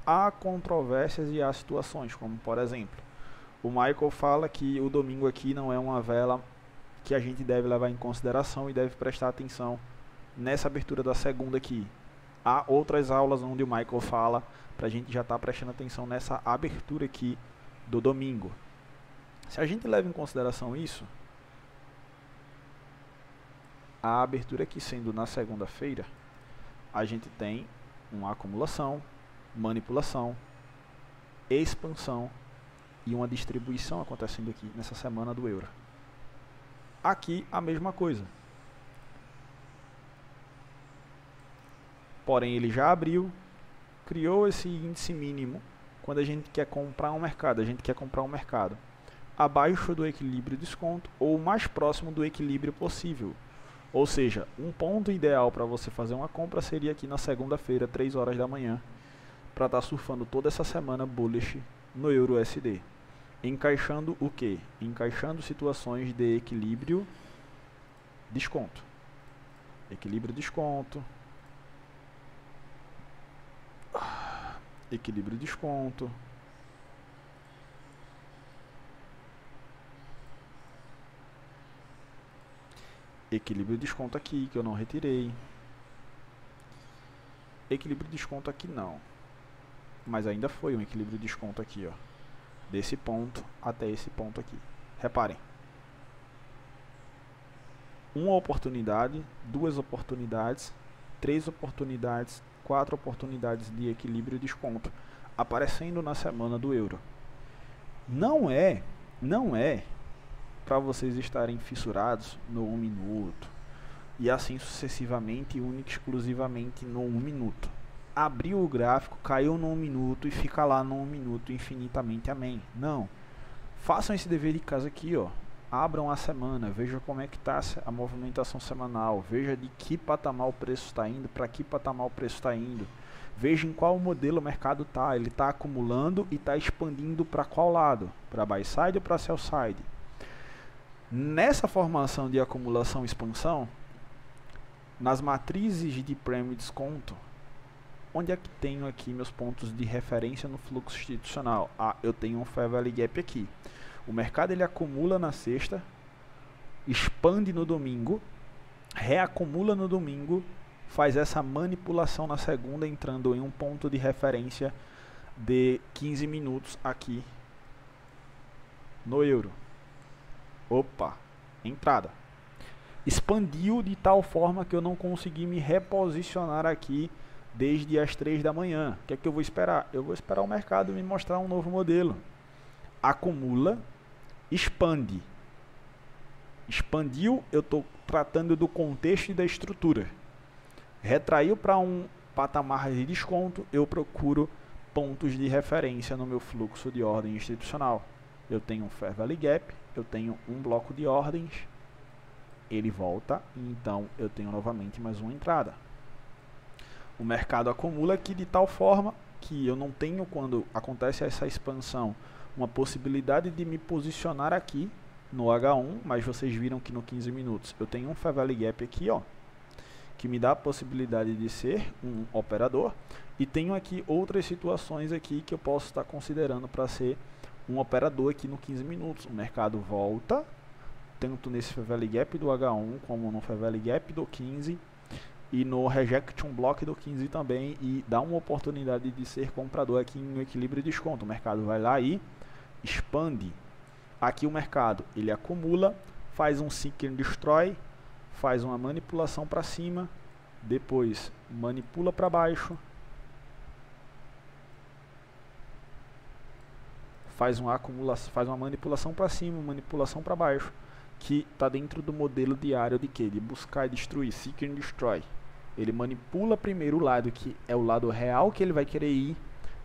Há controvérsias e há situações, como por exemplo, o Michael fala que o domingo aqui não é uma vela que a gente deve levar em consideração e deve prestar atenção nessa abertura da segunda aqui. Há outras aulas onde o Michael fala para a gente já estar prestando atenção nessa abertura aqui do domingo. Se a gente leva em consideração isso, a abertura aqui sendo na segunda-feira, a gente tem uma acumulação, manipulação, expansão e uma distribuição acontecendo aqui nessa semana do euro. Aqui a mesma coisa. Porém ele já abriu, criou esse índice mínimo. Quando a gente quer comprar um mercado, abaixo do equilíbrio desconto ou o mais próximo do equilíbrio possível. Ou seja, um ponto ideal para você fazer uma compra seria aqui na segunda-feira, 3 horas da manhã, para estar surfando toda essa semana bullish no euro USD. Encaixando o quê? Encaixando situações de equilíbrio desconto. Equilíbrio desconto. Equilíbrio desconto. Equilíbrio desconto aqui, que eu não retirei. Equilíbrio desconto aqui não. Mas ainda foi um equilíbrio desconto aqui, ó. Desse ponto até esse ponto aqui. Reparem. Uma oportunidade, 2 oportunidades, 3 oportunidades, 4 oportunidades de equilíbrio desconto aparecendo na semana do euro. Não é para vocês estarem fissurados no 1 minuto e assim sucessivamente, única e exclusivamente no 1 minuto. Abriu o gráfico, caiu no 1 minuto e fica lá no 1 minuto infinitamente, amém. Não. Façam esse dever de casa aqui, ó. Abram a semana, veja como é que está a movimentação semanal, veja de que patamar o preço está indo, para que patamar o preço está indo. Veja em qual modelo o mercado está, ele está acumulando e está expandindo para qual lado? Para buy side ou para sell side? Nessa formação de acumulação e expansão, nas matrizes de prêmio e desconto, onde é que tenho aqui meus pontos de referência no fluxo institucional? Ah, eu tenho um Fair Value Gap aqui. O mercado ele acumula na sexta, expande no domingo, reacumula no domingo, faz essa manipulação na segunda, entrando em um ponto de referência de 15 minutos aqui no euro. Opa, entrada. expandiu de tal forma que eu não consegui me reposicionar aqui desde as 3 da manhã. O que é que eu vou esperar? Eu vou esperar o mercado me mostrar um novo modelo. Acumula, expande. Expandiu, eu estou tratando do contexto e da estrutura. Retraiu para um patamar de desconto, eu procuro pontos de referência no meu fluxo de ordem institucional. Eu tenho um Fair Value Gap, eu tenho um bloco de ordens, ele volta, e então eu tenho novamente mais uma entrada. O mercado acumula aqui de tal forma que eu não tenho, quando acontece essa expansão, uma possibilidade de me posicionar aqui no H1, mas vocês viram que no 15 minutos eu tenho um Fair Value Gap aqui, ó, que me dá a possibilidade de ser um operador, e tenho aqui outras situações aqui que eu posso estar considerando para ser um operador aqui no 15 minutos. O mercado volta, tanto nesse Fair Value Gap do H1 como no Fair Value Gap do 15 e no Rejection Block do 15 também, e dá uma oportunidade de ser comprador aqui em um equilíbrio de desconto. O mercado vai lá e expande. Aqui o mercado ele acumula, faz um Seek and Destroy, faz uma manipulação para cima, depois manipula para baixo, faz uma acumulação, faz uma manipulação para cima, manipulação para baixo, que está dentro do modelo diário de quê? De buscar e destruir, Seek and Destroy. Ele manipula primeiro o lado que é o lado real que ele vai querer ir,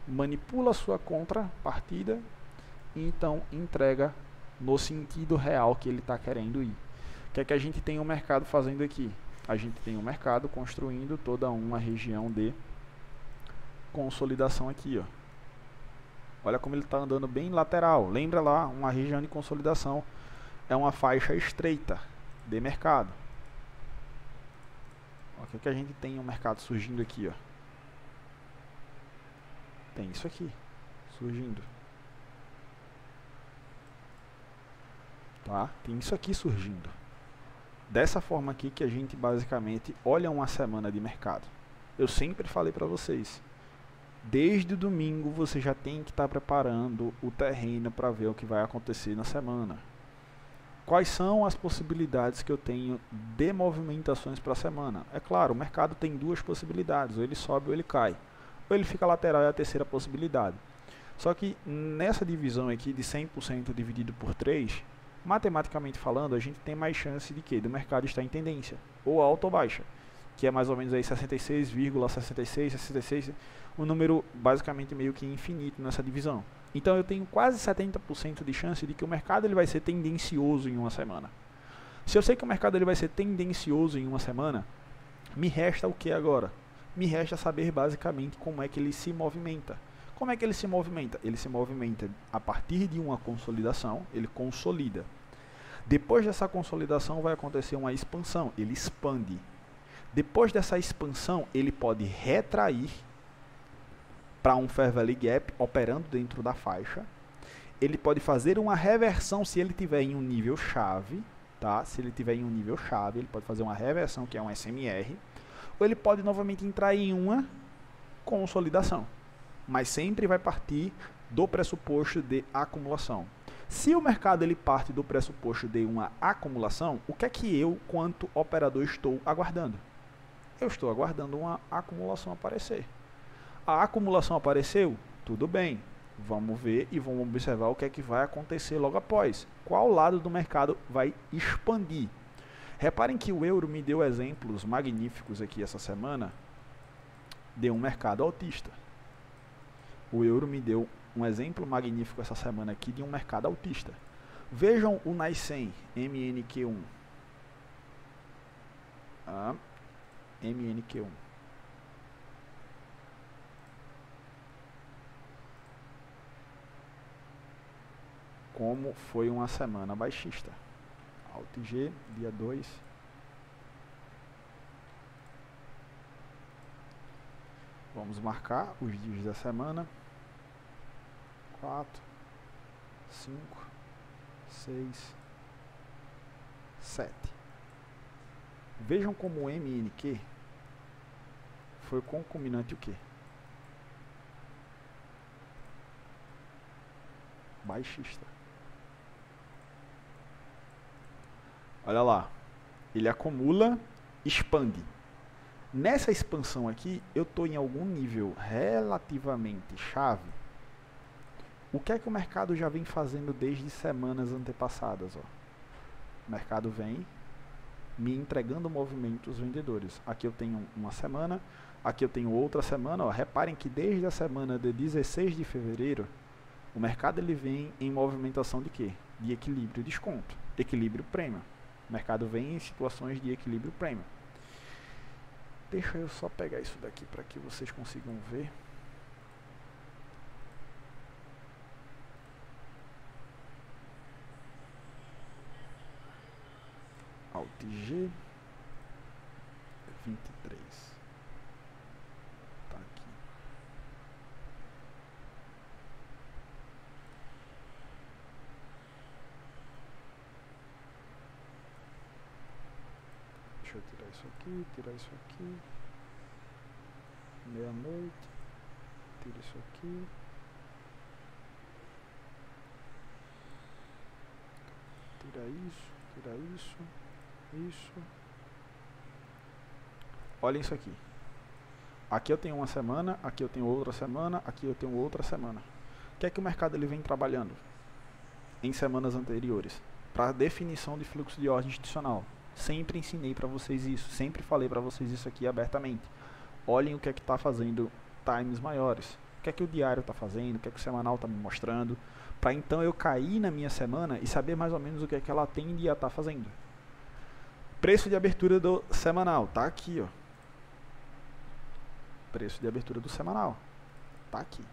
manipula a sua contrapartida e então entrega no sentido real que ele está querendo ir. O que é que a gente tem o mercado fazendo aqui? A gente tem o mercado construindo toda uma região de consolidação aqui, ó. Olha como ele está andando bem lateral. Lembra lá, uma região de consolidação é uma faixa estreita de mercado. O que é que a gente tem o mercado surgindo aqui, ó? Tem isso aqui surgindo. Tá? Tem isso aqui surgindo. Dessa forma aqui que a gente basicamente olha uma semana de mercado. Eu sempre falei para vocês, desde o domingo você já tem que estar preparando o terreno para ver o que vai acontecer na semana. Quais são as possibilidades que eu tenho de movimentações para a semana? É claro, o mercado tem duas possibilidades, ou ele sobe ou ele cai. Ou ele fica lateral, é a terceira possibilidade. Só que nessa divisão aqui de 100% dividido por 3, matematicamente falando, a gente tem mais chance de quê? Do mercado estar em tendência, ou alta ou baixa, que é mais ou menos aí 66,66, 66, um número basicamente meio que infinito nessa divisão. Então eu tenho quase 70% de chance de que o mercado ele vai ser tendencioso em uma semana. Se eu sei que o mercado ele vai ser tendencioso em uma semana, me resta o que agora? Me resta saber basicamente como é que ele se movimenta. Como é que ele se movimenta? Ele se movimenta a partir de uma consolidação, ele consolida. Depois dessa consolidação vai acontecer uma expansão, ele expande. Depois dessa expansão, ele pode retrair para um Fair Value Gap, operando dentro da faixa. Ele pode fazer uma reversão se ele tiver em um nível chave, tá? Se ele tiver em um nível chave, ele pode fazer uma reversão, que é um SMR, ou ele pode novamente entrar em uma consolidação, mas sempre vai partir do pressuposto de acumulação. Se o mercado ele parte do pressuposto de uma acumulação, o que é que eu, quanto operador, estou aguardando? Eu estou aguardando uma acumulação aparecer. A acumulação apareceu? Tudo bem. Vamos ver e vamos observar o que é que vai acontecer logo após. Qual lado do mercado vai expandir? Reparem que o euro me deu exemplos magníficos aqui essa semana de um mercado altista. O euro me deu um exemplo magnífico essa semana aqui de um mercado altista. Vejam o Nice MNQ1. MNQ1. Como foi uma semana baixista. Alt G, dia 2. Vamos marcar os dias da semana. 4, 5, 6, 7. Vejam como o MNQ foi concomitante o quê? Baixista. Olha lá. Ele acumula, expande. Nessa expansão aqui, eu estou em algum nível relativamente chave. O que é que o mercado já vem fazendo desde semanas antepassadas? Ó? O mercado vem me entregando movimentos vendedores. Aqui eu tenho uma semana, aqui eu tenho outra semana. Ó. Reparem que desde a semana de 16 de fevereiro, o mercado ele vem em movimentação de quê? De equilíbrio e desconto. Equilíbrio prêmio. O mercado vem em situações de equilíbrio prêmio. Deixa eu só pegar isso daqui para que vocês consigam ver. Alt G 23. Tá aqui. Deixa eu tirar isso aqui, meia-noite, tira isso aqui, tira isso. Olhem isso aqui. Aqui eu tenho uma semana, aqui eu tenho outra semana, aqui eu tenho outra semana. O que é que o mercado ele vem trabalhando em semanas anteriores? Para definição de fluxo de ordem institucional. Sempre ensinei para vocês isso, sempre falei para vocês isso aqui abertamente. Olhem o que é que está fazendo times maiores. O que é que o diário está fazendo, o que é que o semanal está me mostrando. Para então eu cair na minha semana e saber mais ou menos o que é que ela tende a estar fazendo. Preço de abertura do semanal, tá aqui, ó. Preço de abertura do semanal, tá aqui.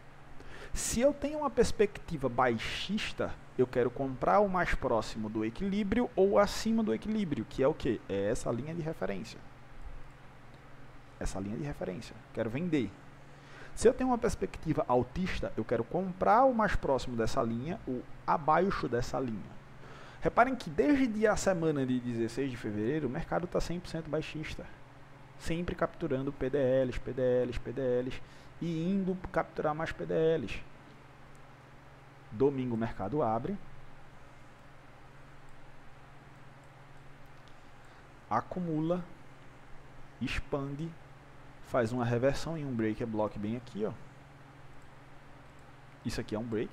Se eu tenho uma perspectiva baixista, eu quero comprar o mais próximo do equilíbrio ou acima do equilíbrio, que é o quê? É essa linha de referência. Essa linha de referência. Quero vender. Se eu tenho uma perspectiva altista, eu quero comprar o mais próximo dessa linha ou abaixo dessa linha. Reparem que desde a semana de 16 de fevereiro, o mercado está 100% baixista. Sempre capturando PDLs e indo capturar mais PDLs. Domingo o mercado abre. Acumula. Expande. Faz uma reversão em um break block bem aqui, ó. Isso aqui é um break.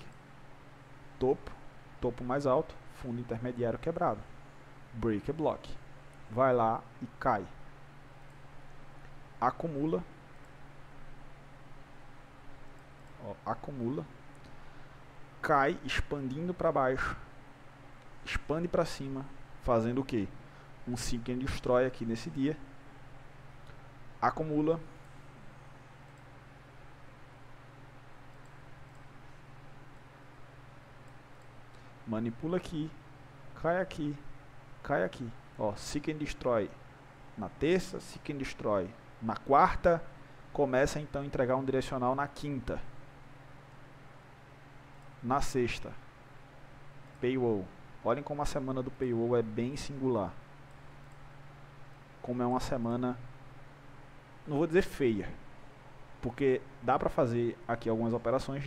Topo mais alto. Fundo intermediário quebrado. Break block. Vai lá e cai. Acumula. Ó, acumula. Cai expandindo para baixo. Expande para cima. Fazendo o que? Um seek and destroy aqui nesse dia. Acumula. Manipula aqui. Cai aqui. Cai aqui. Ó, seek and destroy na terça, seek and destroy na quarta, começa então a entregar um direcional na quinta. Na sexta, paywall. Olhem como a semana do paywall é bem singular. Como é uma semana, não vou dizer feia, porque dá para fazer aqui algumas operações,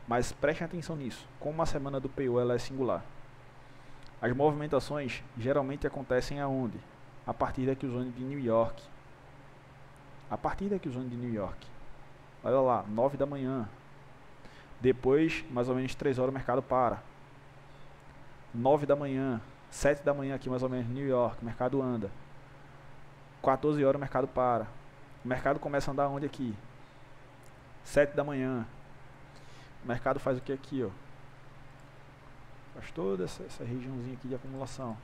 mas prestem atenção nisso. Como a semana do paywall ela é singular. As movimentações geralmente acontecem aonde? A partir da Q-Zone de New York. Olha lá, 9 da manhã. Depois, mais ou menos 3 horas, o mercado para. 9 da manhã, 7 da manhã aqui mais ou menos, New York, o mercado anda. 14 horas o mercado para. O mercado começa a andar onde aqui? 7 da manhã. O mercado faz o que aqui, ó? Faz toda essa regiãozinha aqui de acumulação.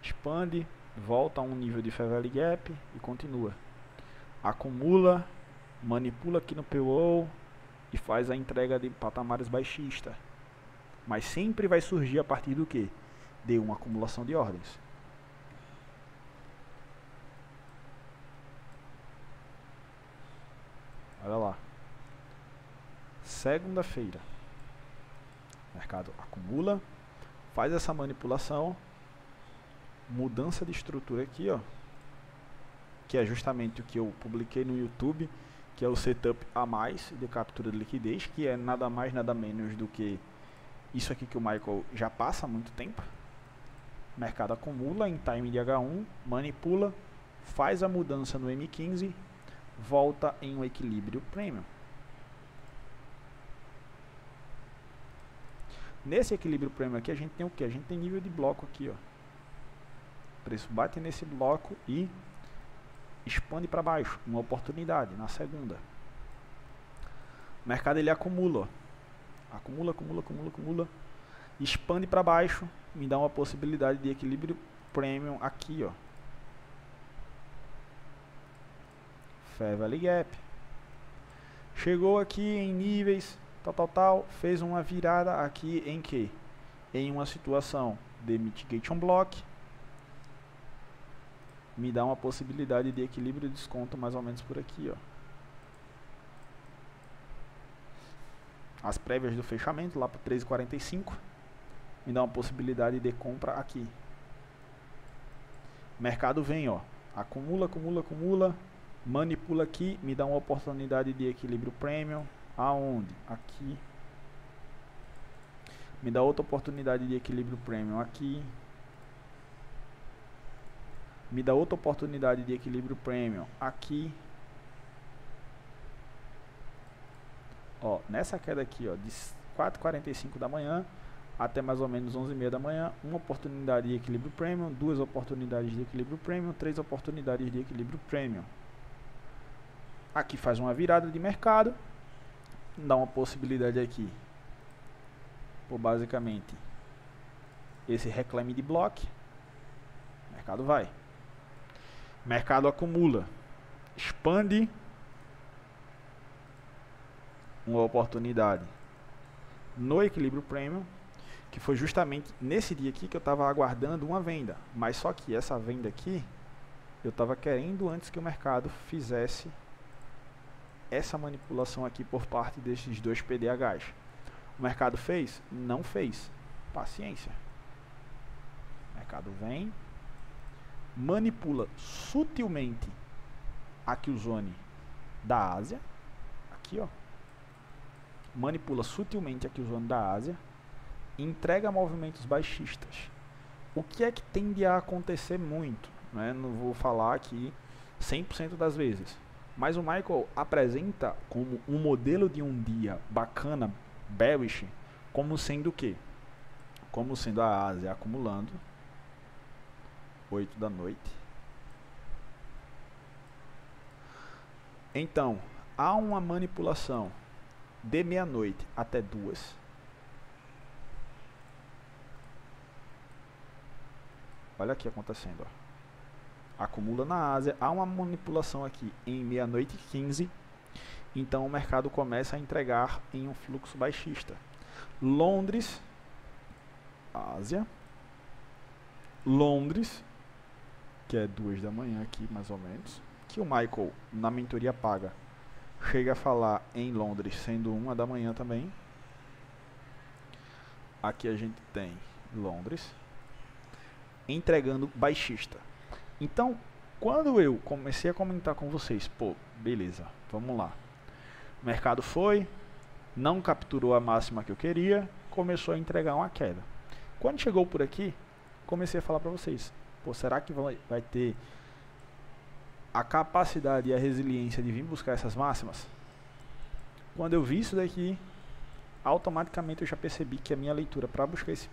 Expande, volta a um nível de fair value gap e continua. Acumula, manipula aqui no paywall e faz a entrega de patamares baixistas. Mas sempre vai surgir a partir do que? De uma acumulação de ordens. Olha lá. Segunda-feira. O mercado acumula, faz essa manipulação, mudança de estrutura aqui, ó, que é justamente o que eu publiquei no YouTube, que é o setup a mais de captura de liquidez, que é nada mais nada menos do que Isso aqui que o Michael já passa há muito tempo. O mercado acumula em time de H1, manipula, faz a mudança no M15, volta em um equilíbrio premium. Nesse equilíbrio premium aqui a gente tem o que? A gente tem nível de bloco aqui, ó. O preço bate nesse bloco e expande para baixo, uma oportunidade na segunda. O mercado ele acumula, ó. Acumula, expande para baixo, me dá uma possibilidade de equilíbrio premium aqui, ó. Fair Value Gap. Chegou aqui em níveis tal, fez uma virada aqui em que? Em uma situação de mitigation block, me dá uma possibilidade de equilíbrio e desconto mais ou menos por aqui, ó. As prévias do fechamento lá para 13,45 me dá uma possibilidade de compra aqui. Mercado vem, ó, acumula, manipula aqui, me dá uma oportunidade de equilíbrio premium. Aonde? Aqui. Me dá outra oportunidade de equilíbrio premium aqui. Me dá outra oportunidade de equilíbrio premium aqui. Ó, nessa queda aqui, ó, de 4h45 da manhã até mais ou menos 11h30 da manhã, uma oportunidade de equilíbrio premium, duas oportunidades de equilíbrio premium, três oportunidades de equilíbrio premium. Aqui faz uma virada de mercado, dá uma possibilidade aqui por basicamente esse reclame de bloco. Mercado vai. Mercado acumula, expande uma oportunidade no equilíbrio premium, que foi justamente nesse dia aqui que eu estava aguardando uma venda, mas só que essa venda aqui eu estava querendo antes que o mercado fizesse essa manipulação aqui por parte desses dois PDHs. O mercado fez? Não fez. Paciência. O mercado vem, manipula sutilmente a Killzone da Ásia, aqui ó, manipula sutilmente a Killzone da Ásia, entrega movimentos baixistas. O que é que tende a acontecer muito, né? Não vou falar aqui 100% das vezes, mas o Michael apresenta como um modelo de um dia bacana, bearish, como sendo o quê? Como sendo a Ásia acumulando 8 da noite. Então, há uma manipulação de meia-noite até 2. Olha aqui acontecendo, ó. Acumula na Ásia, há uma manipulação aqui em meia-noite 15. Então o mercado começa a entregar em um fluxo baixista. Londres, Ásia, Londres, que é 2 da manhã aqui mais ou menos, que o Michael na mentoria paga chega a falar em Londres sendo 1 da manhã também. Aqui a gente tem Londres entregando baixista. Então, quando eu comecei a comentar com vocês, pô, beleza, vamos lá. O mercado foi, não capturou a máxima que eu queria, começou a entregar uma queda. Quando chegou por aqui, comecei a falar para vocês, pô, será que vai ter a capacidade e a resiliência de vir buscar essas máximas? Quando eu vi isso daqui, automaticamente eu já percebi que a minha leitura para buscar esses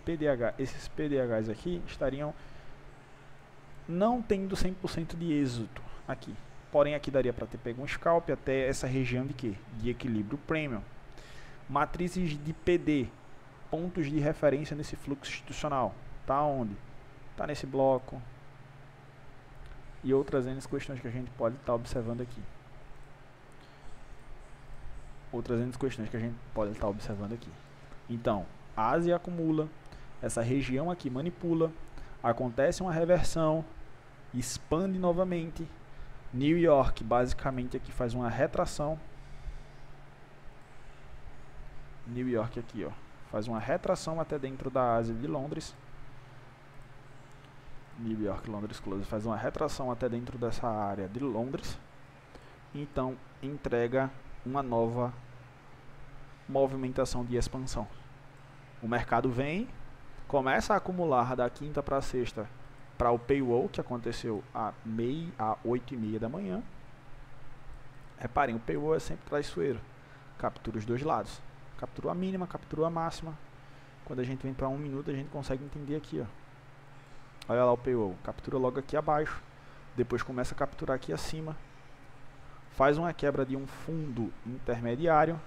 PDHs aqui estariam não tendo 100% de êxito aqui. Porém aqui daria para ter pego um scalp até essa região de quê? De equilíbrio premium. Matrizes de PD, pontos de referência nesse fluxo institucional. Tá onde? Tá nesse bloco. E outras N questões que a gente pode estar observando aqui. Então, a Ásia acumula, essa região aqui manipula, acontece uma reversão, expande novamente. New York basicamente aqui faz uma retração. New York aqui, ó, faz uma retração até dentro da Ásia de Londres. New York Londres Close faz uma retração até dentro dessa área de Londres. Então entrega uma nova movimentação de expansão. O mercado vem, começa a acumular da quinta para a sexta para o paywall, que aconteceu às 8h30 da manhã. Reparem, o paywall é sempre traiçoeiro. Captura os dois lados. Capturou a mínima, capturou a máxima. Quando a gente vem para 1 minuto, a gente consegue entender aqui, ó. Olha lá o paywall. Captura logo aqui abaixo. Depois começa a capturar aqui acima. Faz uma quebra de um fundo intermediário.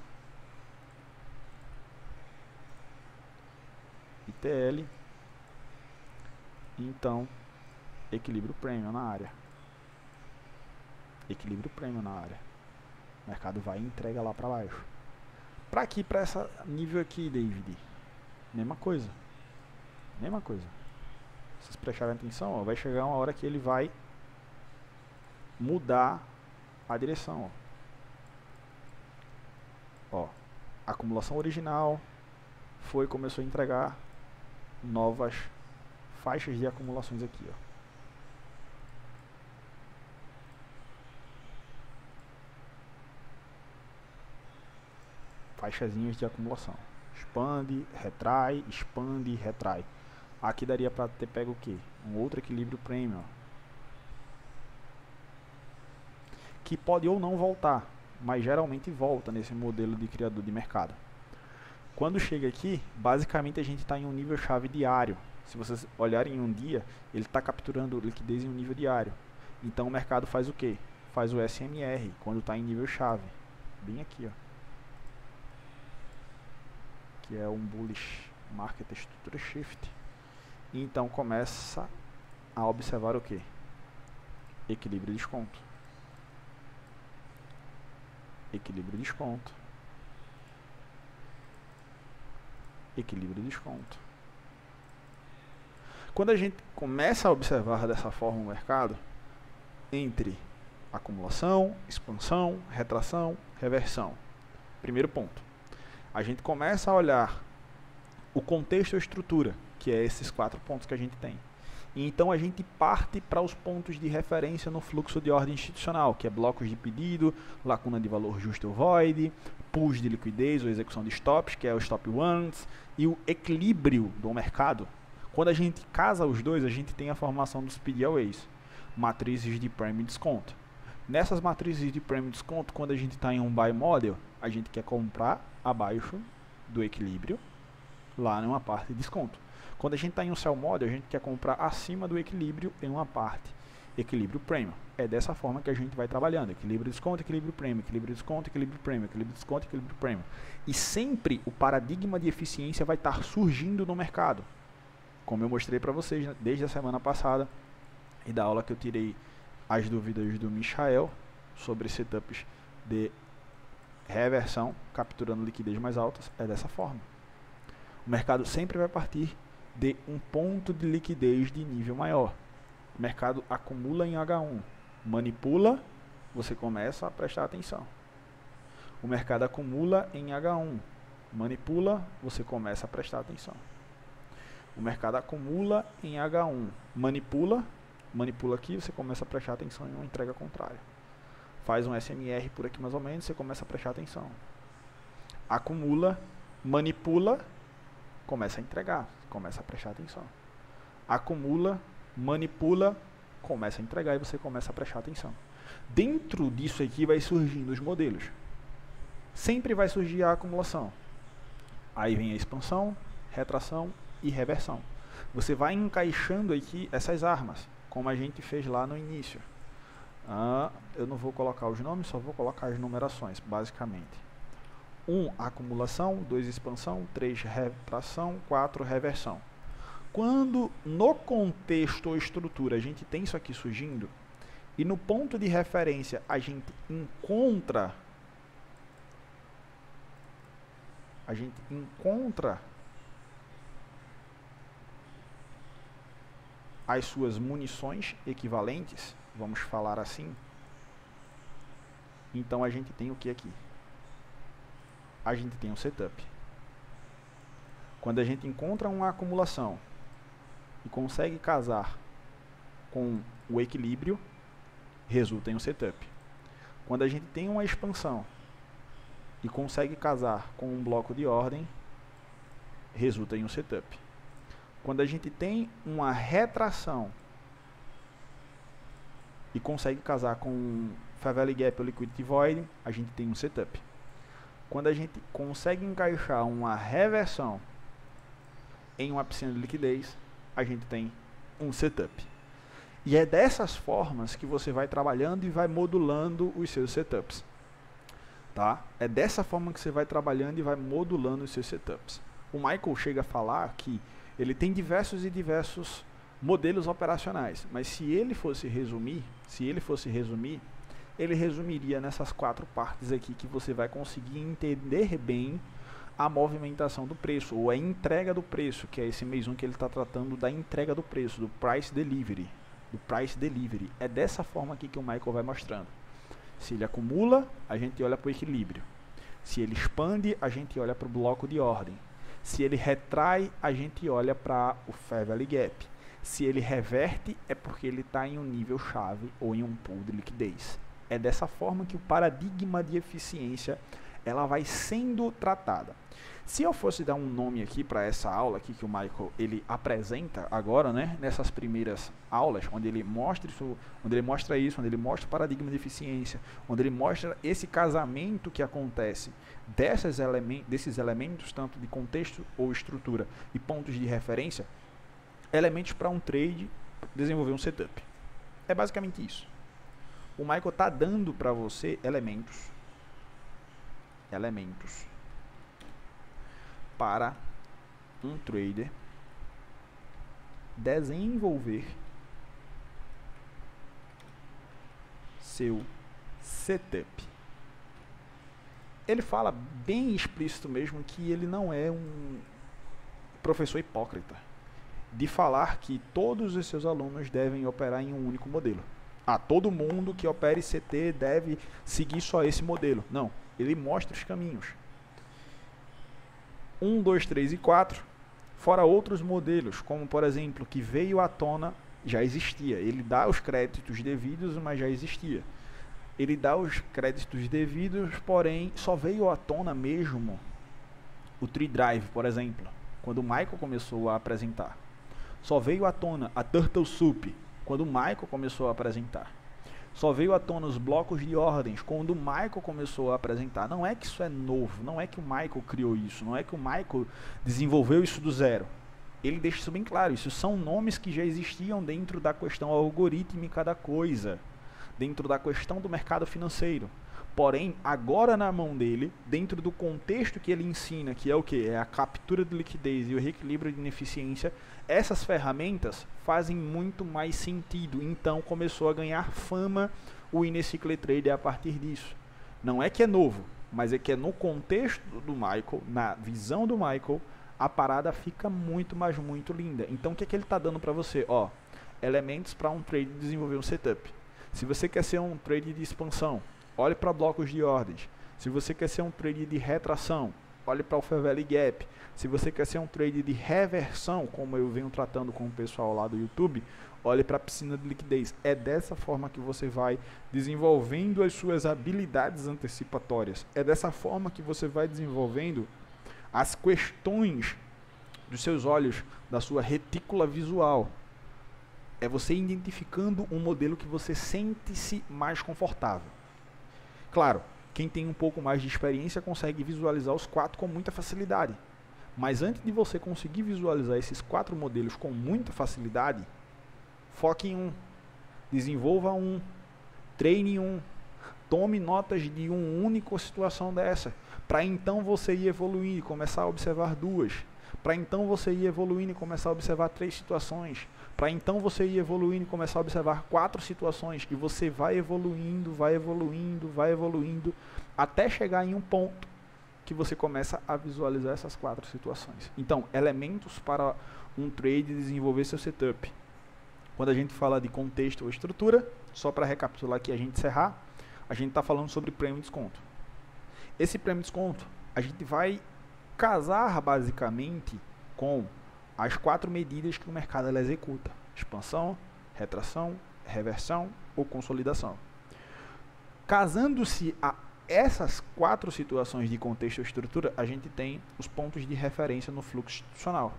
ITL. Então, equilíbrio premium na área. Equilíbrio premium na área. O mercado vai e entrega lá para baixo. Para aqui, para esse nível aqui, David. Mesma coisa. Mesma coisa. Se vocês prestarem atenção, ó, vai chegar uma hora que ele vai mudar a direção. Ó, acumulação original foi, começou a entregar novas faixas de acumulações aqui, ó. Faixazinhas de acumulação. Expande, retrai, expande, retrai. Aqui daria para ter pego o quê? Um outro equilíbrio premium, ó, que pode ou não voltar, mas geralmente volta nesse modelo de criador de mercado. Quando chega aqui, basicamente a gente está em um nível chave diário. Se vocês olharem em um dia, ele está capturando liquidez em um nível diário. Então o mercado faz o quê? Faz o SMR quando está em nível chave, bem aqui, ó, que é um bullish market structure shift. Então começa a observar o que? Equilíbrio e desconto. Equilíbrio e desconto. Equilíbrio e desconto. Quando a gente começa a observar dessa forma o mercado, entre acumulação, expansão, retração, reversão. Primeiro ponto. A gente começa a olhar o contexto e a estrutura, que é esses 4 pontos que a gente tem. E então a gente parte para os pontos de referência no fluxo de ordem institucional, que é blocos de pedido, lacuna de valor justo ou void, pools de liquidez ou execução de stops, que é o stop ones, e o equilíbrio do mercado. Quando a gente casa os dois, a gente tem a formação dos PDLAs, matrizes de prêmio e desconto. Nessas matrizes de prêmio e desconto, quando a gente está em um buy model, a gente quer comprar abaixo do equilíbrio, lá numa parte de desconto. Quando a gente está em um sell model, a gente quer comprar acima do equilíbrio em uma parte, equilíbrio premium. É dessa forma que a gente vai trabalhando, equilíbrio desconto, equilíbrio premium, equilíbrio desconto, equilíbrio premium, equilíbrio desconto, equilíbrio premium. E sempre o paradigma de eficiência vai estar surgindo no mercado, como eu mostrei para vocês desde a semana passada e da aula que eu tirei as dúvidas do Michael sobre setups de reversão, capturando liquidez mais altas. É dessa forma. O mercado sempre vai partir de um ponto de liquidez de nível maior. O mercado acumula em H1, manipula, você começa a prestar atenção. O mercado acumula em H1, manipula, você começa a prestar atenção. O mercado acumula em H1, manipula aqui, você começa a prestar atenção em uma entrega contrária. Faz um SMR por aqui mais ou menos, você começa a prestar atenção. Acumula, manipula, começa a entregar, começa a prestar atenção. Acumula, manipula, começa a entregar e você começa a prestar atenção. Dentro disso aqui vai surgindo os modelos. Sempre vai surgir a acumulação. Aí vem a expansão, retração e reversão. Você vai encaixando aqui essas armas, como a gente fez lá no início. Eu não vou colocar os nomes, só vou colocar as numerações, basicamente. 1, acumulação, 2, expansão, 3, retração, 4, reversão. Quando no contexto ou estrutura a gente tem isso aqui surgindo, e no ponto de referência a gente encontra as suas munições equivalentes, vamos falar assim, então a gente tem o que aqui? A gente tem um setup. Quando a gente encontra uma acumulação e consegue casar com o equilíbrio, resulta em um setup. Quando a gente tem uma expansão e consegue casar com um bloco de ordem, resulta em um setup. Quando a gente tem uma retração e consegue casar com Fair Value Gap ou Liquidity Void, a gente tem um setup. Quando a gente consegue encaixar uma reversão em uma piscina de liquidez, a gente tem um setup. E é dessas formas que você vai trabalhando e vai modulando os seus setups. Tá? É dessa forma que você vai trabalhando e vai modulando os seus setups. O Michael chega a falar que ele tem diversos modelos operacionais, mas se ele fosse resumir, ele resumiria nessas 4 partes aqui que você vai conseguir entender bem a movimentação do preço, ou a entrega do preço, que é esse mês 1 que ele está tratando da entrega do preço, do price delivery. É dessa forma aqui que o Michael vai mostrando. Se ele acumula, a gente olha para o equilíbrio. Se ele expande, a gente olha para o bloco de ordem. Se ele retrai, a gente olha para o Fair Value Gap. Se ele reverte, é porque ele está em um nível chave ou em um pool de liquidez. É dessa forma que o paradigma de eficiência ela vai sendo tratada. Se eu fosse dar um nome aqui para essa aula aqui que o Michael ele apresenta agora, né, nessas primeiras aulas, onde ele mostra isso, onde ele mostra o paradigma de eficiência, onde ele mostra esse casamento que acontece desses elementos, tanto de contexto ou estrutura e pontos de referência, elementos para um trade desenvolver um setup. É basicamente isso. O Michael está dando para você elementos para um trader desenvolver seu setup. Ele fala bem explícito mesmo que ele não é um professor hipócrita de falar que todos os seus alunos devem operar em um único modelo. Todo mundo que opere CT deve seguir só esse modelo. Não, ele mostra os caminhos. 1, 2, 3 e 4, fora outros modelos, como por exemplo, que veio à tona, já existia. Ele dá os créditos devidos, mas já existia. Ele dá os créditos devidos, porém, só veio à tona mesmo o Tree Drive, por exemplo, quando o Michael começou a apresentar. Só veio à tona a Turtle Soup, quando o Michael começou a apresentar. Só veio à tona os blocos de ordens quando o Michael começou a apresentar. Não é que isso é novo, não é que o Michael criou isso, não é que o Michael desenvolveu isso do zero. Ele deixa isso bem claro, isso são nomes que já existiam dentro da questão algorítmica da coisa, dentro da questão do mercado financeiro. Porém, agora na mão dele, dentro do contexto que ele ensina, que é o que? É a captura de liquidez e o reequilíbrio de ineficiência, essas ferramentas fazem muito mais sentido. Então, começou a ganhar fama o Inecycle Trader a partir disso. Não é que é novo, mas é que é no contexto do Michael, na visão do Michael, a parada fica muito, mas muito linda. Então, o que é que ele está dando para você? Elementos para um trade desenvolver um setup. Se você quer ser um trade de expansão, olhe para blocos de ordens. Se você quer ser um trade de retração, olhe para o Fair Value Gap. Se você quer ser um trade de reversão, como eu venho tratando com o pessoal lá do YouTube, olhe para a piscina de liquidez. É dessa forma que você vai desenvolvendo as suas habilidades antecipatórias. É dessa forma que você vai desenvolvendo as questões dos seus olhos, da sua retícula visual. É você identificando um modelo que você sente-se mais confortável. Claro, quem tem um pouco mais de experiência consegue visualizar os 4 com muita facilidade. Mas antes de você conseguir visualizar esses 4 modelos com muita facilidade, foque em um, desenvolva um, treine um, tome notas de uma única situação dessa, para então você ir evoluindo e começar a observar 2, para então você ir evoluindo e começar a observar 3 situações, para então você ir evoluindo e começar a observar 4 situações, e você vai evoluindo, até chegar em um ponto que você começa a visualizar essas 4 situações. Então, elementos para um trade desenvolver seu setup. Quando a gente fala de contexto ou estrutura, só para recapitular aqui, a gente encerrar, a gente está falando sobre prêmio e desconto. Esse prêmio e desconto, a gente vai casar basicamente com as 4 medidas que o mercado ela executa: expansão, retração, reversão ou consolidação. Casando-se a essas 4 situações de contexto ou estrutura, a gente tem os pontos de referência no fluxo institucional.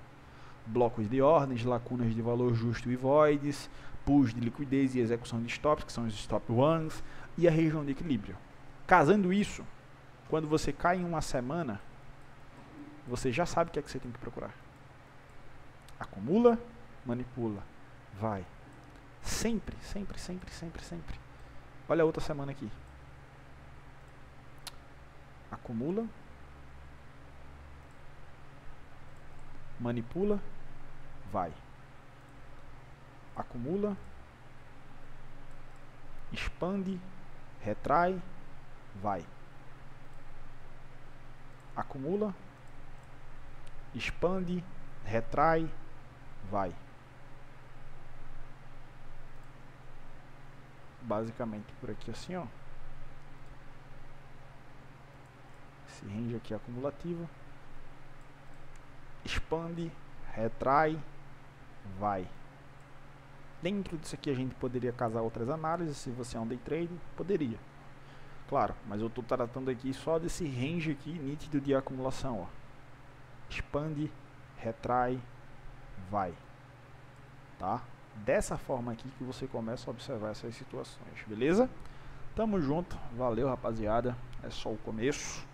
Blocos de ordens, lacunas de valor justo e voids, pools de liquidez e execução de stops, que são os stop ones, e a região de equilíbrio. Casando isso, quando você cai em uma semana, você já sabe o que é que você tem que procurar. Acumula, manipula, vai. Sempre, sempre, sempre, sempre, sempre. Olha a outra semana aqui. Acumula, manipula, vai. Acumula, expande, retrai, vai. Acumula, expande, retrai, vai. Basicamente por aqui assim, ó. Esse range aqui é acumulativo. Expande, retrai, vai. Dentro disso aqui a gente poderia casar outras análises, se você é um day trade, poderia. Claro, mas eu estou tratando aqui só desse range aqui nítido de acumulação, ó. Expande, retrai, vai. Tá? Dessa forma aqui que você começa a observar essas situações, beleza? Tamo junto, valeu rapaziada, é só o começo.